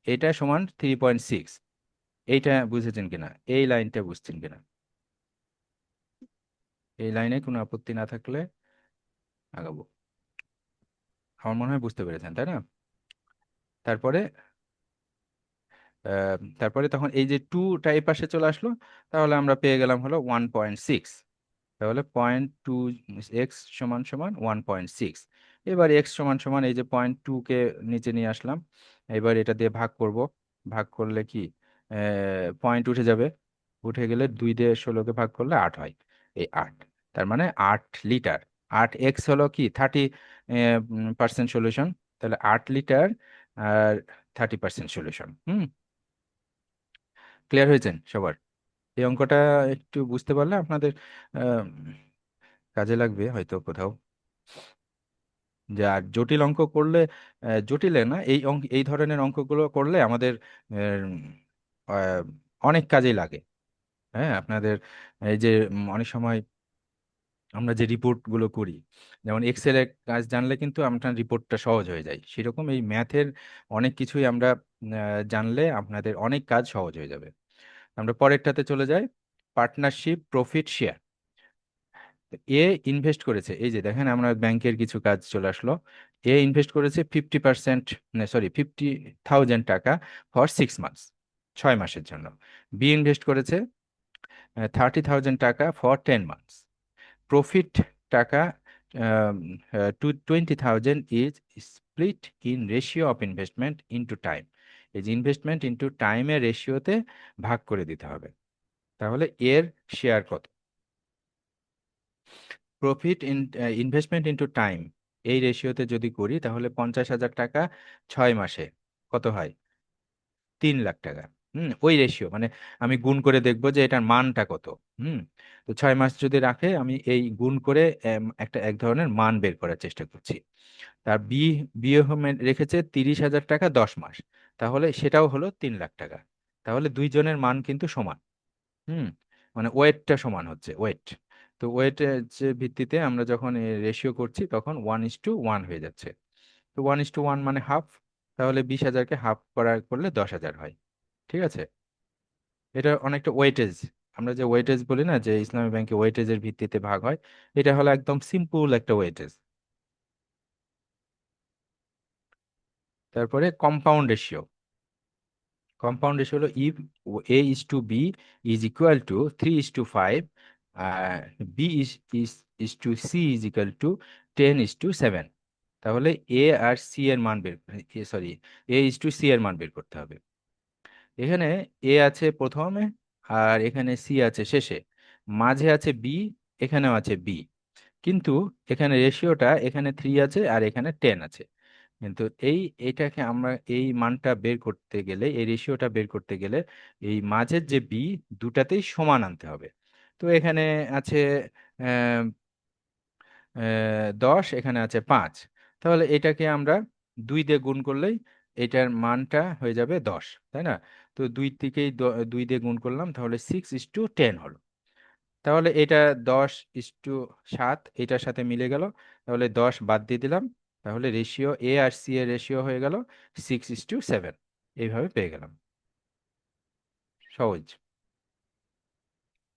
Speaker 1: এটা সমান 3.6। এইটা বুঝেছেন কিনা? এই লাইনটা বুঝছেন কিনা? এই লাইনে কোনো আপত্তি না থাকলে আগাবো। আমার মনে হয় বুঝতে পেরেছেন, তাই না? তারপরে তারপরে তখন এই যে টুটা এই পাশে চলে আসলো, তাহলে আমরা পেয়ে গেলাম হলো 1.6। তাহলে 0.2 এক্স সমান সমান 1.6। এবার এক্স সমান সমান এই যে 0.2কে নিচে নিয়ে আসলাম, এবার এটা দিয়ে ভাগ করব। ভাগ করলে কি পয়েন্ট উঠে যাবে, উঠে গেলে 2 দিয়ে 16কে ভাগ করলে 8 হয়। এই 8, তার মানে 8 লিটার। 8 এক্স হলো কি? পার্সেন্ট সলিউশন, তাহলে 8 লিটার আর 30% সলিউশন। ক্লিয়ার হয়েছেন সবার? এই অঙ্কটা একটু বুঝতে পারলে আপনাদের আহ, কাজে লাগবে হয়তো কোথাও। যে আর জটিল অঙ্ক করলে, জটিলে না, এই ধরনের অঙ্কগুলো করলে আমাদের উম, আহ, অনেক কাজেই লাগে। হ্যাঁ, আপনাদের এই যে অনেক সময় আমরা যে রিপোর্ট গুলো করি, যেমন এক্সেল এর কাজ জানলে কিন্তু আপনার রিপোর্টটা সহজ হয়ে যায়, সেরকম এই ম্যাথের অনেক কিছুই আমরা জানলে আপনাদের অনেক কাজ সহজ হয়ে যাবে। আমরা পরেরটাতে চলে যাই, পার্টনারশিপ প্রফিট শেয়ার। এ ইনভেস্ট করেছে, এই যে দেখেন আমরা ব্যাংকের কিছু কাজ চলে আসলো। এ ইনভেস্ট করেছে 50%, সরি 50,000 টাকা ফর 6 মান্থস, 6 মাসের জন্য। বি ইনভেস্ট করেছে 30,000 টাকা ফর 10 মান্থস। প্রফিট টাকা 20,000 is split in ratio of investment into time. এই যে ইনভেস্টমেন্ট ইনটু টাইমের রেশিওতে ভাগ করে দিতে হবে। তাহলে এর শেয়ার কত? প্রফিট ইনভেস্টমেন্ট ইনটু টাইম এই রেশিওতে যদি করি তাহলে 50,000 টাকা 6 মাসে কত হয়? 3 লাখ টাকা। ওই রেশিও মানে আমি গুণ করে দেখবো যে এটার মানটা কত। হুম তো 6 মাস যদি রাখে আমি এই গুণ করে এক ধরনের মান বের করার চেষ্টা করছি। তার বিয়ে রেখেছে 30,000 টাকা 10 মাস, তাহলে সেটাও হলো 3 লাখ টাকা। তাহলে দুইজনের মান কিন্তু সমান। হুম মানে ওয়েটটা সমান হচ্ছে, ওয়েট। তো ওয়েটের যে ভিত্তিতে আমরা যখন রেশিও করছি তখন 1:1 হয়ে যাচ্ছে। তো 1:1 মানে হাফ। তাহলে 20,000-কে হাফ করলে 10,000 হয়। ঠিক আছে, এটা অনেকটা ওয়েটেজ। আমরা যে ওয়েটেজ বলি না যে ইসলামী ব্যাংকে ওয়েটেজের ভিত্তিতে ভাগ হয়, এটা হলো একদম সিম্পল একটা ওয়েটেজ। তারপরে কম্পাউন্ড রেশিও। কম্পাউন্ড রেশিও হলো if A:B is equal two 3:5, B is to C is equal two 10:7। তাহলে এ আর সি এর মান বের, সরি, A:C এর মান বের করতে হবে। এখানে এ আছে প্রথমে আর এখানে সি আছে শেষে, মাঝে আছে বি, এখানেও আছে বি। কিন্তু এখানে রেশিওটা এখানে 3 আছে আর এখানে 10 আছে। কিন্তু এইটাকে আমরা এই মানটা বের করতে গেলে, এই রেশিওটা বের করতে গেলে এই মাঝের যে বি দুটাতেই সমান আনতে হবে। তো এখানে আছে 10, এখানে আছে 5। তাহলে এটাকে আমরা 2 দিয়ে গুণ করলেই এটার মানটা হয়ে যাবে 10, তাই না? তো দুই দিকেই 2 দিয়ে গুণ করলাম, তাহলে 6:10 হলো। তাহলে এটা 10:7 এটার সাথে মিলে গেল, তাহলে 10 বাদ দিয়ে দিলাম। তাহলে রেশিও এ আর সি এর রেশিও হয়ে গেল 6:7। এইভাবে পেয়ে গেলাম। সহজ,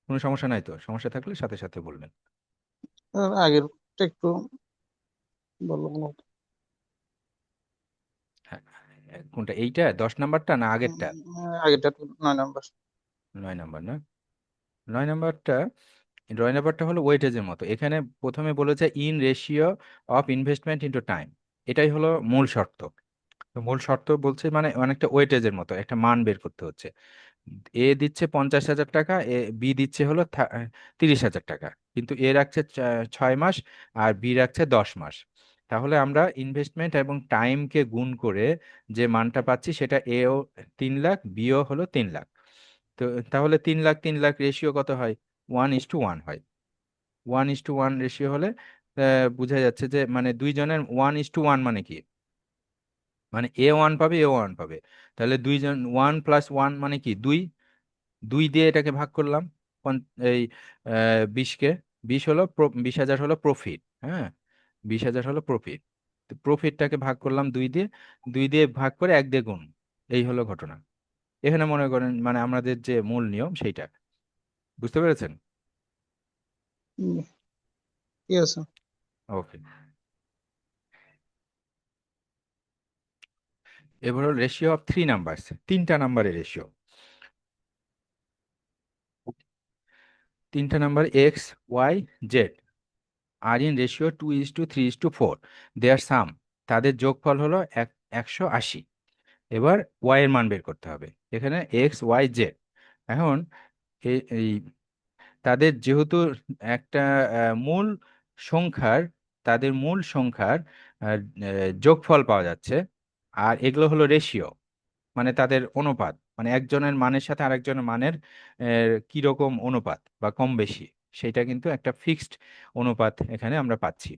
Speaker 1: কোনো সমস্যা নাই তো? সমস্যা থাকলে সাথে সাথে বলবেন।
Speaker 5: আগেরটা একটু বলবো মনে হতো।
Speaker 1: হ্যাঁ, কোনটা, এইটা 10 নাম্বারটা না আগেরটা?
Speaker 5: আগেরটা তো 9 নাম্বার।
Speaker 1: 9 নাম্বার না? 9 নাম্বারটা, 9 নাম্বারটা হলো ওয়েটেজের মতো। এখানে প্রথমে বলেছে in ratio of investment into time, এটাই হলো মূল শর্ত। তো মূল শর্ত বলছে মানে অনেকটা ওয়েটেজের মতো একটা মান বের করতে হচ্ছে। এ দিচ্ছে 50,000 টাকা, বি দিচ্ছে হলো 30,000 টাকা, কিন্তু এ রাখছে 6 মাস আর বি রাখছে 10 মাস। তাহলে আমরা ইনভেস্টমেন্ট এবং টাইমকে গুণ করে যে মানটা পাচ্ছি সেটা এও 3 লাখ, বিও হলো 3 লাখ। তো তাহলে 3 লাখ 3 লাখ রেশিও কত হয়? 1:1 হয়। 1:1 রেশিও হলে বোঝা যাচ্ছে যে মানে দুইজনের 1:1 মানে কি, মানে A1 পাবে A1 পাবে। তাহলে দুইজন 1+1 মানে কি 2। 2 দিয়ে এটাকে ভাগ করলাম, এই 20-কে। 20,000 হলো প্রফিট। হ্যাঁ, 20,000 হলো প্রফিট। তো প্রফিটটাকে ভাগ করলাম 2 দিয়ে, 2 দিয়ে ভাগ করে 1 দিয়ে গুণ। এই হলো ঘটনা। এখানে মনে করেন মানে আমাদের যে মূল নিয়ম সেইটা বুঝতে পেরেছেন?
Speaker 5: উম, ঠিক আছে।
Speaker 1: ওকে, এবার হলো রেশিও অফ 3 নাম্বারস, 3টা নাম্বারের রেশিও। 3টা নাম্বার X, Y, Z আর ইন রেশিও 2:3:4। দেয়ার সাম, তাদের যোগফল হলো 180। এবার ওয়াই এর মান বের করতে হবে। এখানে X, Y, Z। এখন এই তাদের যেহেতু একটা মূল সংখ্যার তাদের মূল সংখ্যার যোগফল পাওয়া যাচ্ছে, আর এগুলো হলো রেশিও, মানে তাদের অনুপাত, মানে একজনের মানের সাথে আরেকজনের মানের কি রকম অনুপাত বা কম বেশি, সেটা কিন্তু একটা ফিক্সড অনুপাত এখানে আমরা পাচ্ছি।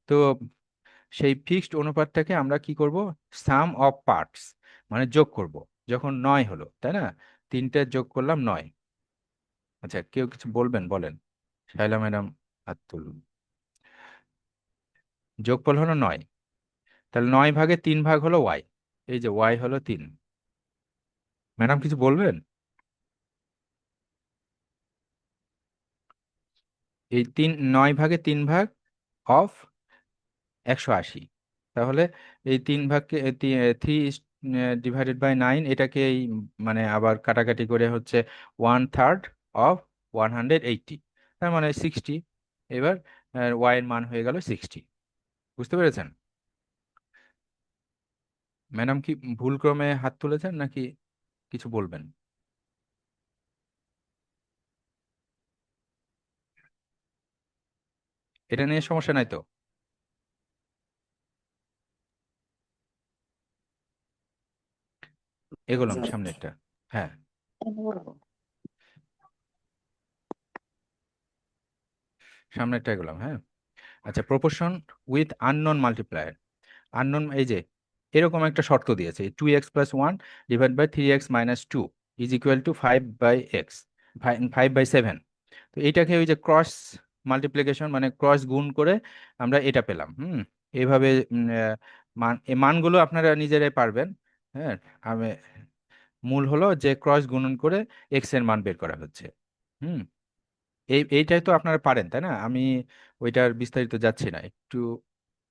Speaker 1: তো সেই ফিক্সড অনুপাতটাকে আমরা কি করব, সাম অফ পার্টস মানে যোগ করব। যখন 9 হলো, তাই না, তিনটা যোগ করলাম 9। আচ্ছা, কেউ কিছু বলবেন, বলেন। শাইলা ম্যাডাম হাত তুলুন। যোগফল হলো 9, তাহলে 9 ভাগে 3 ভাগ হলো ওয়াই। এই যে ওয়াই হলো 3। ম্যাডাম কিছু বলবেন? এই 9 ভাগে 3 ভাগ অফ 180। তাহলে এই 3 ভাগকে 3/9, এটাকে এই মানে আবার কাটাকাটি করে হচ্ছে 1/3 অফ 180, তার মানে 60। এবার ওয়াই এর মান হয়ে গেল 60। বুঝতে পেরেছেন? ম্যাডাম কি ভুল ক্রমে হাত তুলেছেন নাকি কিছু বলবেন? এটা নিয়ে সমস্যা নাই তো? এগোলাম সামনে একটা। হ্যাঁ, সামনে একটা এগোলাম, হ্যাঁ। আচ্ছা, proportion with unknown multiplier. Unknown, এই যে এরকম একটা শর্ত দিয়েছে, 2x+1 divide by 3x - 2 is equal to 5/x, 5/7। তো এইটাকে ওই যে ক্রস মাল্টিপ্লিকেশন মানে ক্রস গুণ করে আমরা এটা পেলাম। এইভাবে এই মানগুলো আপনারা নিজেরাই পারবেন। হ্যাঁ, আমি মূল হলো যে ক্রস গুণন করে এক্স এর মান বের করা হচ্ছে। হুম এইটাই তো আপনারা পারেন, তাই না? আমি ওইটার বিস্তারিত যাচ্ছি না, একটু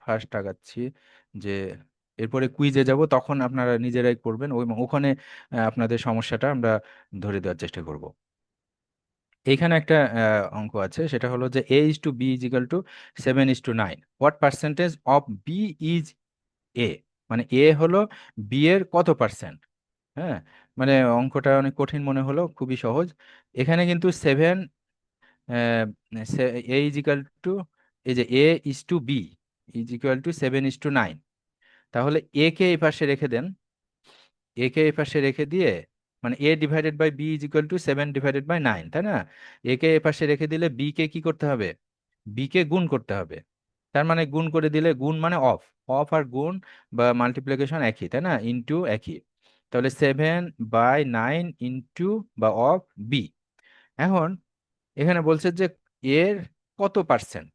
Speaker 1: ফার্স্ট আগাচ্ছি। যে এরপরে কুইজে যাব, তখন আপনারা নিজেরাই করবেন, ওখানে আপনাদের সমস্যাটা আমরা ধরে দেওয়ার চেষ্টা করব। এইখানে একটা অঙ্ক আছে, সেটা হলো যে A/B = 7:9, what percentage of B is A, মানে এ হলো বি এর কত পার্সেন্ট। হ্যাঁ, মানে অঙ্কটা অনেক কঠিন মনে হলো, খুবই সহজ। এখানে কিন্তু 7, এ ইজিক্যাল টু, এই যে A/B = 7:9, তাহলে এ কে এই পাশে রেখে দেন। এ কে এই পাশে রেখে দিয়ে, মানে A/B = 7/9, তাই না? এ কে এই পাশে রেখে দিলে বি কে কি করতে হবে, বি কে গুণ করতে হবে। তার মানে গুণ করে দিলে, গুণ মানে অফ, অফ আর গুণ বা মাল্টিপ্লিকেশন একই, তাই না, ইনটু একই। তাহলে 7/9 ইনটু বা অফ বি। এখন এখানে বলছে যে এর কত পার্সেন্ট।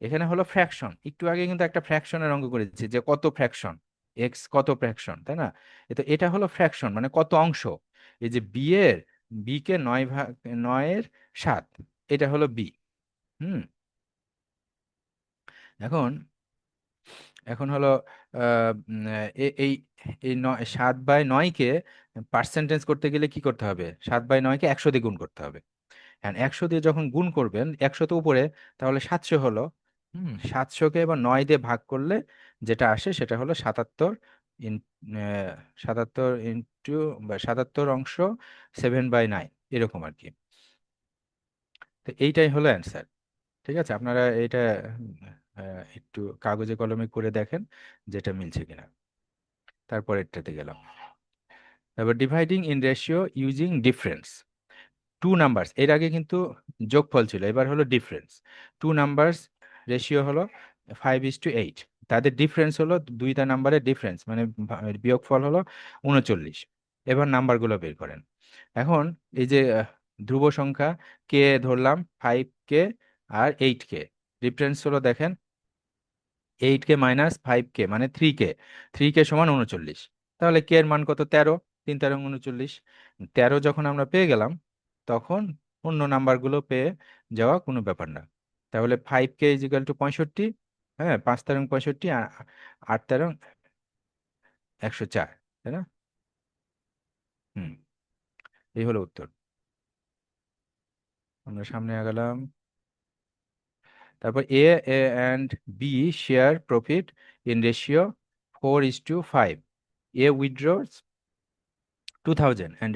Speaker 1: এখানে হলো ফ্র্যাকশন, একটু আগে কিন্তু একটা ফ্র্যাকশনের অঙ্ক করে দিচ্ছি যে কত ফ্র্যাকশন, এক্স কত ফ্র্যাকশন, তাই না? তো এটা হলো ফ্র্যাকশন মানে কত অংশ। এই যে বি এর, বি কে 9/7, এটা হলো বি। হুম এখন এখন হলো এই এই 7/9-কে পার্সেন্টেজ করতে গেলে কি করতে হবে, 7/9-কে 100 দিয়ে গুণ করতে হবে। হ্যাঁ, 100 দিয়ে যখন গুণ করবেন, 100 তো উপরে, তাহলে 700 হলো। 700-কে এবার 9 দিয়ে ভাগ করলে যেটা আসে সেটা হলো 77 ইন 77 ইন্টু বা 77 অংশ 7/9, এরকম আর কি। তো এইটাই হলো অ্যান্সার। ঠিক আছে, আপনারা এটা একটু কাগজে কলমে করে দেখেন যেটা মিলছে কিনা। তারপর এটাতে গেলাম। তারপর dividing in ratio using difference. Two numbers, এর আগে কিন্তু যোগফল ছিল, এবার হলো ডিফারেন্স। টু নাম্বারস রেশিও হলো 5:8, তাদের ডিফারেন্স হলো, দুইটা নাম্বারের ডিফারেন্স মানে বিয়োগফল হলো 39। এবার নাম্বারগুলো বের করেন। এখন এই যে ধ্রুব সংখ্যা কে ধরলাম, 5K আর 8K, ডিফারেন্স হলো দেখেন 8K - 5K মানে 3K, 3K সমান 39। তাহলে কে এর মান কত, 13, 3 × 3 = 39। 13 যখন আমরা পেয়ে গেলাম, তখন অন্য নাম্বারগুলো পেয়ে যাওয়া কোনো ব্যাপার না। তাহলে 5K = 65, হ্যাঁ, 5 × 65 আর 8 × 104, তাই না? হুম এই হলো উত্তর। আমরা সামনে আগালাম। তারপর A and B share profit in ratio 4:5। A withdraws 2000 and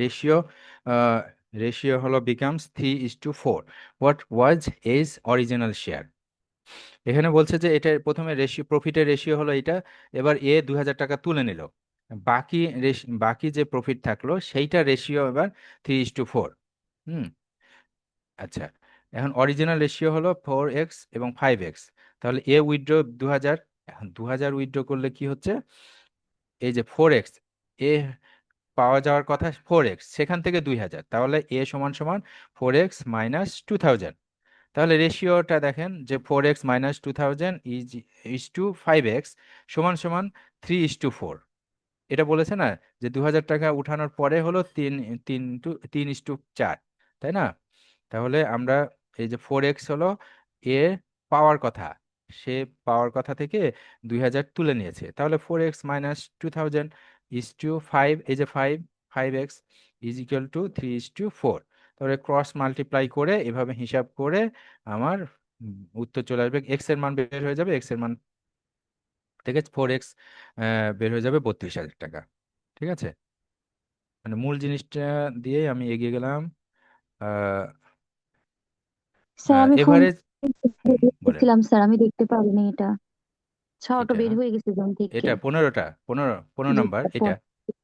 Speaker 1: ratio হলো becomes 3:4. What was A's original share? এখানে বলছে যে এটা প্রথমে রেশিও, প্রফিটের রেশিও হলো এটা। এবার এ 2000 টাকা তুলে নিল, বাকি বাকি যে প্রফিট থাকলো সেইটা রেশিও এবার 3:4। হুম। আচ্ছা, এখন অরিজিনাল রেশিও হলো 4x এবং 5x। তাহলে এ উইথড্র 2000, এখন 2000 উইথড্র করলে কি হচ্ছে, এই যে 4x, এ পাওয়া যাওয়ার কথা 4x, সেখান থেকে 2000, তাহলে এ সমান সমান 4x মাইনাস 2000। তাহলে রেশিওটা দেখেন যে 4x minus 2000 is to 5x সমান সমান 3:4। এটা বলেছে না যে 2000 টাকা উঠানোর পরে হলো 3:4, তাই না? তাহলে আমরা এই যে 4x হলো এ পাওয়ার কথা, সে পাওয়ার কথা থেকে 2000 তুলে নিয়েছে, তাহলে 4x মাইনাস 2000 ইজ টু 5, এই যে 5x ইজ ইকুয়াল টু 3:4। তাহলে ক্রস মাল্টিপ্লাই করে এভাবে হিসাব করে আমার উত্তর চলে আসবে, এক্স এর মান বের হয়ে যাবে, এক্স এর মান থেকে 4x বের হয়ে যাবে 32,000 টাকা। ঠিক আছে, মানে মূল জিনিসটা দিয়ে আমি এগিয়ে গেলাম।
Speaker 3: স্যার আমি ফোন
Speaker 1: এভারেজ। বলেন।
Speaker 3: দেখছিলাম স্যার, আমি দেখতে পারিনি এটা। ছটা
Speaker 1: এটা
Speaker 3: বের হয়ে গেছে জোন থেকে।
Speaker 1: এটা 15টা, 15
Speaker 3: জি
Speaker 1: নাম্বার
Speaker 3: স্যার,
Speaker 1: এটা।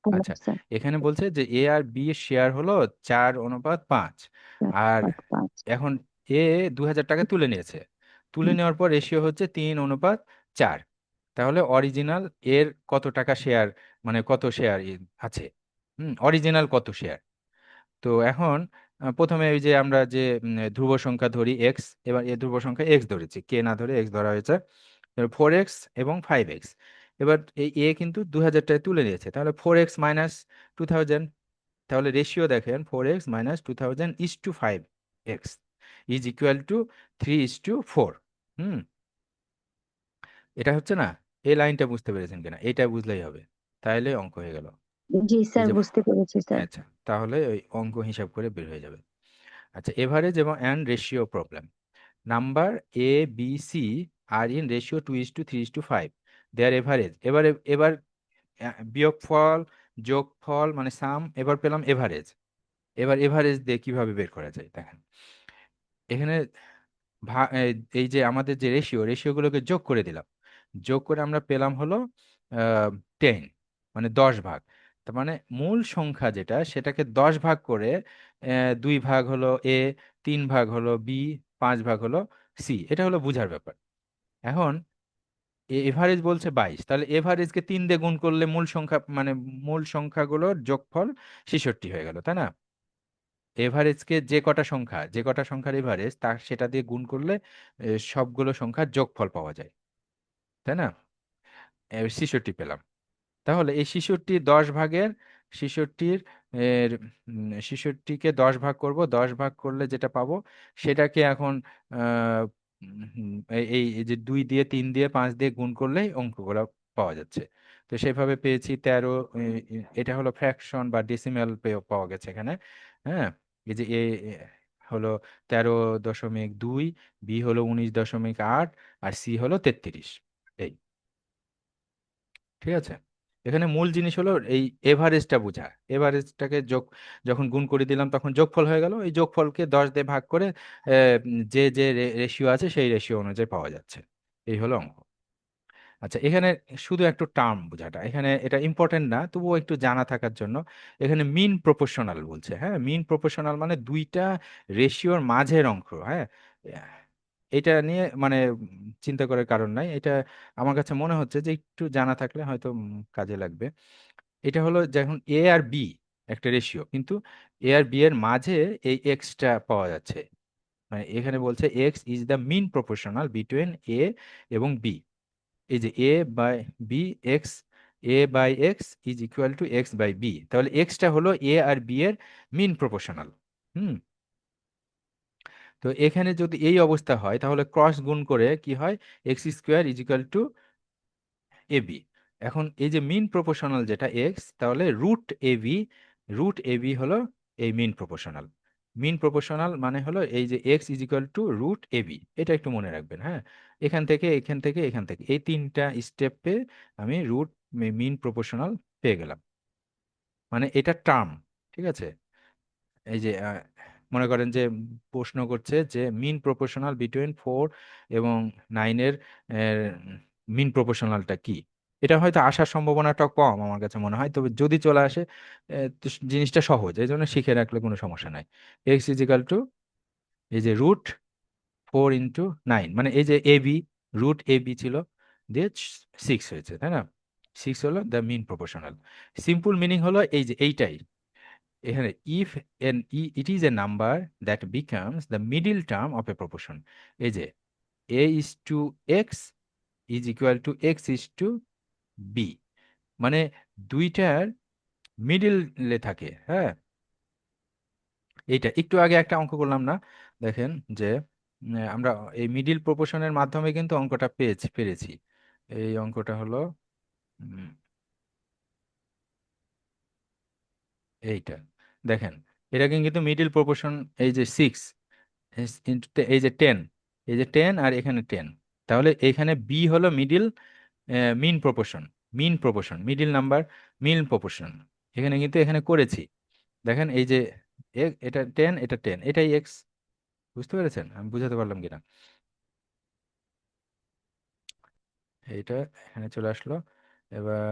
Speaker 3: পড়লাম
Speaker 1: আচ্ছা,
Speaker 3: স্যার।
Speaker 1: এখানে বলছে যে এ আর বি এর শেয়ার হলো 4:5। আর
Speaker 3: 4:5।
Speaker 1: এখন এ 2000 টাকা তুলে নিয়েছে, তুলে নেওয়ার পর রেশিও হচ্ছে 3:4। তাহলে অরিজিনাল এর কত টাকা শেয়ার, মানে কত শেয়ার আছে, অরিজিনাল কত শেয়ার। তো এখন প্রথমে ওই যে আমরা যে ধ্রুব সংখ্যা ধরি এক্স, এবার এ ধ্রুব সংখ্যা এক্স ধরেছি, কে না ধরে এক্স ধরা হয়েছে। 4x এবং 5x। এবার এই এ কিন্তু 2000 টাকা তুলে নিয়েছে, তাহলে 4x মাইনাস 2000। তাহলে রেশিও দেখেন 4x minus 2000 is to 5x is equal to 3:4। হুম। এটা হচ্ছে না, এই লাইনটা বুঝতে পেরেছেন কিনা, এটা বুঝলেই হবে, তাহলে অঙ্ক হয়ে গেল।
Speaker 3: জি
Speaker 1: এই
Speaker 3: স্যার,
Speaker 1: যে
Speaker 3: বুঝতে পেরেছি স্যার।
Speaker 1: আচ্ছা, তাহলে ওই অঙ্ক হিসাব করে বের হয়ে যাবে। আচ্ছা, এভারেজ এবং and ratio problem. Number A B C আর ইন রেশিও 2:3:5, দেয়ার এভারেজ। এবার এবার বিয়োগফল, যোগফল মানে সাম, এবার পেলাম এভারেজ। এবার এভারেজ দিয়ে কিভাবে বের করা যায় দেখেন, এখানে এই যে আমাদের যে রেশিওগুলোকে যোগ করে দিলাম, যোগ করে আমরা পেলাম হলো 10, মানে 10 ভাগ। তার মানে মূল সংখ্যা যেটা সেটাকে 10 ভাগ করে 2 ভাগ হলো এ, 3 ভাগ হলো বি, 5 ভাগ হলো সি, এটা হলো বুঝার ব্যাপার। এখন এভারেজ বলছে 22, তাহলে এভারেজকে 3 দিয়ে গুণ করলে মূল সংখ্যা, মানে মূল সংখ্যাগুলোর যোগফল 66 হয়ে গেল, তাই না? এভারেজকে যে কটা সংখ্যার এভারেজ তার সেটা দিয়ে গুণ করলে সবগুলো সংখ্যার যোগফল পাওয়া যায়, তাই না? 66 পেলাম। তাহলে এই 66 এর 66কে 10 ভাগ করব, 10 ভাগ করলে যেটা পাবো সেটাকে এখন এই যে 2 দিয়ে 3 দিয়ে 5 দিয়ে গুণ করলেই অঙ্কগুলো পাওয়া যাচ্ছে। তো সেভাবে পেয়েছি 13। এটা হলো ফ্র্যাকশন বা ডেসিমেল পাওয়া গেছে এখানে। হ্যাঁ, এই যে এ হলো 13.2, বি হলো 19.8, আর সি হলো 33। এই, ঠিক আছে। এখানে মূল জিনিস হলো এই এভারেজটা বোঝা, এভারেজটাকে যখন গুণ করে দিলাম তখন যোগফল হয়ে গেল, এই যোগফলকে 10 দিয়ে ভাগ করে যে যে রেশিও আছে সেই রেশিও অনুযায়ী পাওয়া যাচ্ছে। এই হলো অঙ্ক। আচ্ছা, এখানে শুধু একটু টার্ম বোঝাটা, এখানে এটা ইম্পর্টেন্ট না, তবুও একটু জানা থাকার জন্য। এখানে মিন প্রপোর্শনাল বলছে, হ্যাঁ, মিন প্রপোর্শনাল মানে দুইটা রেশিওর মাঝের অঙ্ক। হ্যাঁ, এটা নিয়ে মানে চিন্তা করার কারণ নাই, এটা আমার কাছে মনে হচ্ছে যে একটু জানা থাকলে হয়তো কাজে লাগবে। এটা হলো যখন এ আর বি একটা রেশিও, কিন্তু এ আর বি এর মাঝে এই এক্সটা পাওয়া যাচ্ছে, মানে এখানে বলছে X is the mean proportional between A এবং বি। এই যে A by B, X, A by X is equal to X by B, তাহলে এক্সটা হলো এ আর বি এর মিন প্রপোর্শনাল। হুম। তো এখানে যদি এই অবস্থা হয় তাহলে ক্রস গুণ করে কি হয়, X square is equal to A B. এখন এই যে মিন প্রপোর্শনাল যেটা এক্স, তাহলে রুট এ বি হলো এই মিন প্রপোর্শনাল। মিন প্রপোর্শনাল মানে হলো এই যে X is equal to root A B, এটা একটু মনে রাখবেন। হ্যাঁ, এখান থেকে এখান থেকে এখান থেকে এই তিনটা স্টেপে আমি রুট মিন প্রপোর্শনাল পেয়ে গেলাম, মানে এটা টার্ম। ঠিক আছে, এই যে মনে করেন যে প্রশ্ন করছে যে মিন প্রপোর্শনাল বিটুইন 4 এবং 9-এর মিন প্রপোর্শনালটা কি। এটা হয়তো আসার সম্ভাবনাটা কম আমার কাছে মনে হয়, তবে যদি চলে আসে তো জিনিসটা সহজ, এই জন্য শিখে রাখলে কোনো সমস্যা নাই। এক্স ইজিক্যাল টু এই যে √4 × 9, মানে এই যে এ বি, √AB ছিল, দিয়ে 6 হয়েছে, তাই না? 6 হলো the mean proportional. Simple meaning হলো এই যে এইটাই এখানে, if N it is a number that becomes the middle term of a proportion. এই যে A/X is equal two X/B, মানে দুইটার মিডিলে থাকে, হ্যাঁ। এইটা একটু আগে একটা অঙ্ক করলাম না, দেখেন যে আমরা এই মিডিল প্রপোর্শনের মাধ্যমে কিন্তু অঙ্কটা পেরেছি। এই অঙ্কটা হলো উম, এইটা, দেখেন এটাকে কিন্তু মিডিল প্রপোর্শন, এই যে 6 এই যে 10, এই যে 10 আর এখানে 10, তাহলে এখানে বি হলো মিডিল মিন প্রপোর্শন, মিডিল নাম্বার, মিন প্রপোর্শন। এখানে কিন্তু এখানে করেছি, দেখেন এই যে এটা 10, এটা 10, এটাই এক্স। বুঝতে পেরেছেন আমি বুঝাতে পারলাম কিনা? এইটা এখানে চলে আসলো। এবার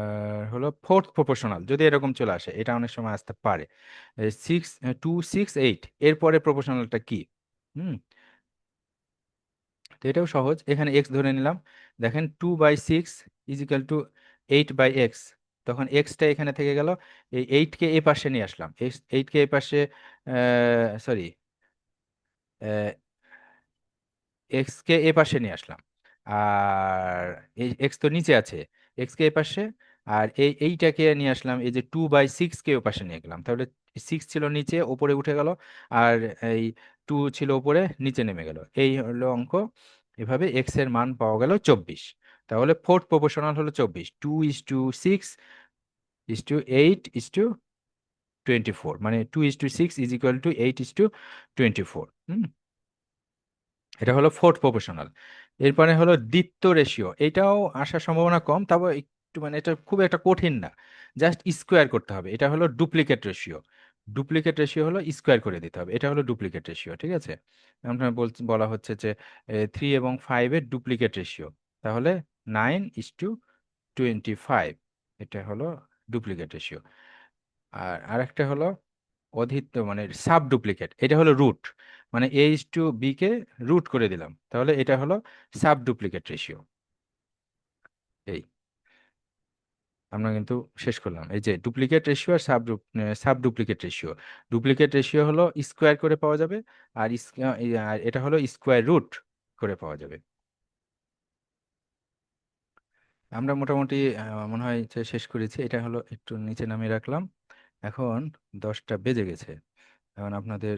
Speaker 1: হলো ফোর্থ প্রপোর্শনাল, যদি এরকম চলে আসে, এটা অনেক সময় আসতে পারে। 6, 2, 6, 8 এরপরে প্রপোর্শনালটা কি? হুম, তো এটাও সহজ, এখানে এক্স ধরে নিলাম। দেখেন 2/6 ইজিক্যাল টু 8/x, তখন এক্সটা এখানে থেকে গেল, এই 8কে এ পাশে নিয়ে আসলাম, 8কে এ পাশে, সরি, এক্স কে এ পাশে নিয়ে আসলাম, আর এই এক্স তো নিচে আছে, এক্স কে এ পাশে, আর এইটাকে নিয়ে আসলাম, এই যে 2/6 কে ও পাশে নিয়ে গেলাম, তাহলে 6 ছিল নিচে, ওপরে উঠে গেল, আর এই 2 ছিল ওপরে, নিচে নেমে গেল। এই হলো অঙ্ক। এভাবে এক্স এর মান পাওয়া গেল 24। তাহলে ফোর্থ প্রপোর্শনাল হলো 24, 2:6:8:24, মানে 2:6 = 8:24। এটা হলো ফোর্থ প্রপোর্শনাল। এরপরে হলো দ্বিত্ব রেশিও, এটাও আসার সম্ভাবনা কম, তবে একটু মানে এটা খুব একটা কঠিন না, জাস্ট স্কোয়ার করতে হবে। এটা হলো ডুপ্লিকেট রেশিও, হলো স্কোয়ার করে দিতে হবে, এটা হলো ডুপ্লিকেট রেশিও, ঠিক আছে? আপনার বলা হচ্ছে যে 3 এবং 5-এর ডুপ্লিকেট রেশিও, তাহলে 9:25, এটা হলো ডুপ্লিকেট রেশিও। আর আরেকটা হলো অধিত্ব, মানে সাব ডুপ্লিকেট, এটা হলো রুট, মানে A/B কে রুট করে দিলাম, তাহলে এটা হলো সাব ডুপ্লিকেট রেশিও। এই আমরা কিন্তু শেষ করলাম, এই যে ডুপ্লিকেট রেশিও আর sub duplicate ratio. Duplicate ratio হলো স্কোয়ার করে পাওয়া যাবে, আর আর এটা হলো স্কোয়ার রুট করে পাওয়া যাবে। আমরা মোটামুটি মনে হয় যে শেষ করেছি, এটা হলো একটু নিচে নামিয়ে রাখলাম। এখন 10টা বেজে গেছে, এখন আপনাদের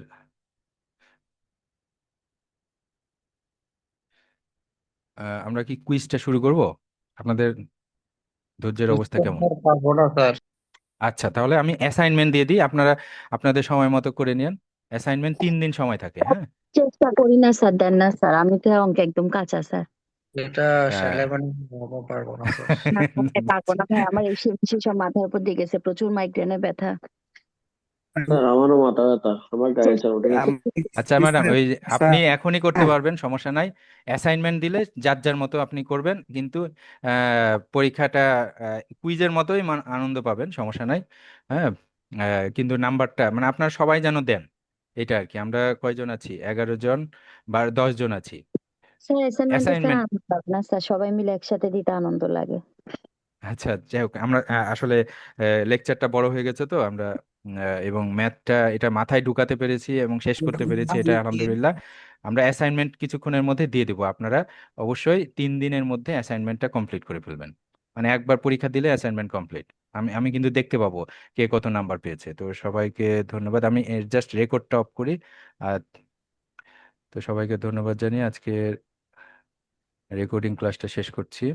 Speaker 1: আমরা কি কুইজটা শুরু করব? আপনাদের ধৈর্যের অবস্থা
Speaker 4: বুঝতে
Speaker 1: কেমন?
Speaker 4: স্যার পারবো না স্যার।
Speaker 1: আচ্ছা, তাহলে আমি অ্যাসাইনমেন্ট দিয়ে দিই, আপনারা আপনাদের সময় মতো করে নিন। অ্যাসাইনমেন্ট 3 দিন সময় থাকে, হ্যাঁ।
Speaker 3: চেষ্টা করি না স্যার, দেন না স্যার, আমি তো অঙ্ক একদম কাঁচা স্যার।
Speaker 4: এটা
Speaker 1: আহ,
Speaker 4: সেলেবাস পারবো না স্যার।
Speaker 3: না ভাই, পারবো না ভাই, আমার এই সব মাথার উপর দিয়ে গেছে, প্রচুর মাইগ্রেনের ব্যথা।
Speaker 2: স্যার আমারও মাথা ব্যথা, আমার গাড়ি
Speaker 3: চেষ্টা
Speaker 2: স্যার উঠে গেছে।
Speaker 1: আচ্ছা ম্যাডাম, ওই যে আপনি
Speaker 6: স্যার
Speaker 1: এখনই করতে পারবেন, সমস্যা নাই। অ্যাসাইনমেন্ট দিলে যার যার মতো আপনি করবেন, কিন্তু পরীক্ষাটা কুইজের মতোই আনন্দ পাবেন, সমস্যা নাই। হ্যাঁ, কিন্তু নাম্বারটা মানে আপনারা সবাই যেন দেন, এটা আর কি। আমরা কয়জন আছি? 11 জন বা 10 জন আছি।
Speaker 3: স্যার অ্যাসাইনমেন্টে স্যার
Speaker 1: অ্যাসাইনমেন্ট,
Speaker 3: আমি পারবো না স্যার, সবাই মিলে একসাথে দিতে আনন্দ লাগে।
Speaker 1: আচ্ছা যাই হোক, আমরা আসলে লেকচারটা বড় হয়ে গেছে তো আমরা, এবং ম্যাথটা এটা মাথায় ঢুকাতে পেরেছি এবং শেষ করতে পেরেছি, এটা আলহামদুলিল্লাহ। আমরা অ্যাসাইনমেন্ট কিছুক্ষণের মধ্যে দিয়ে দেবো, আপনারা অবশ্যই 3 দিনের মধ্যে অ্যাসাইনমেন্টটা কমপ্লিট করে ফেলবেন, মানে একবার পরীক্ষা দিলে অ্যাসাইনমেন্ট কমপ্লিট। আমি আমি কিন্তু দেখতে পাবো কে কত নাম্বার পেয়েছে। তো সবাইকে ধন্যবাদ, আমি জাস্ট রেকর্ডটা অফ করি। আর তো সবাইকে ধন্যবাদ জানিয়ে আজকে রেকর্ডিং ক্লাসটা শেষ করছি।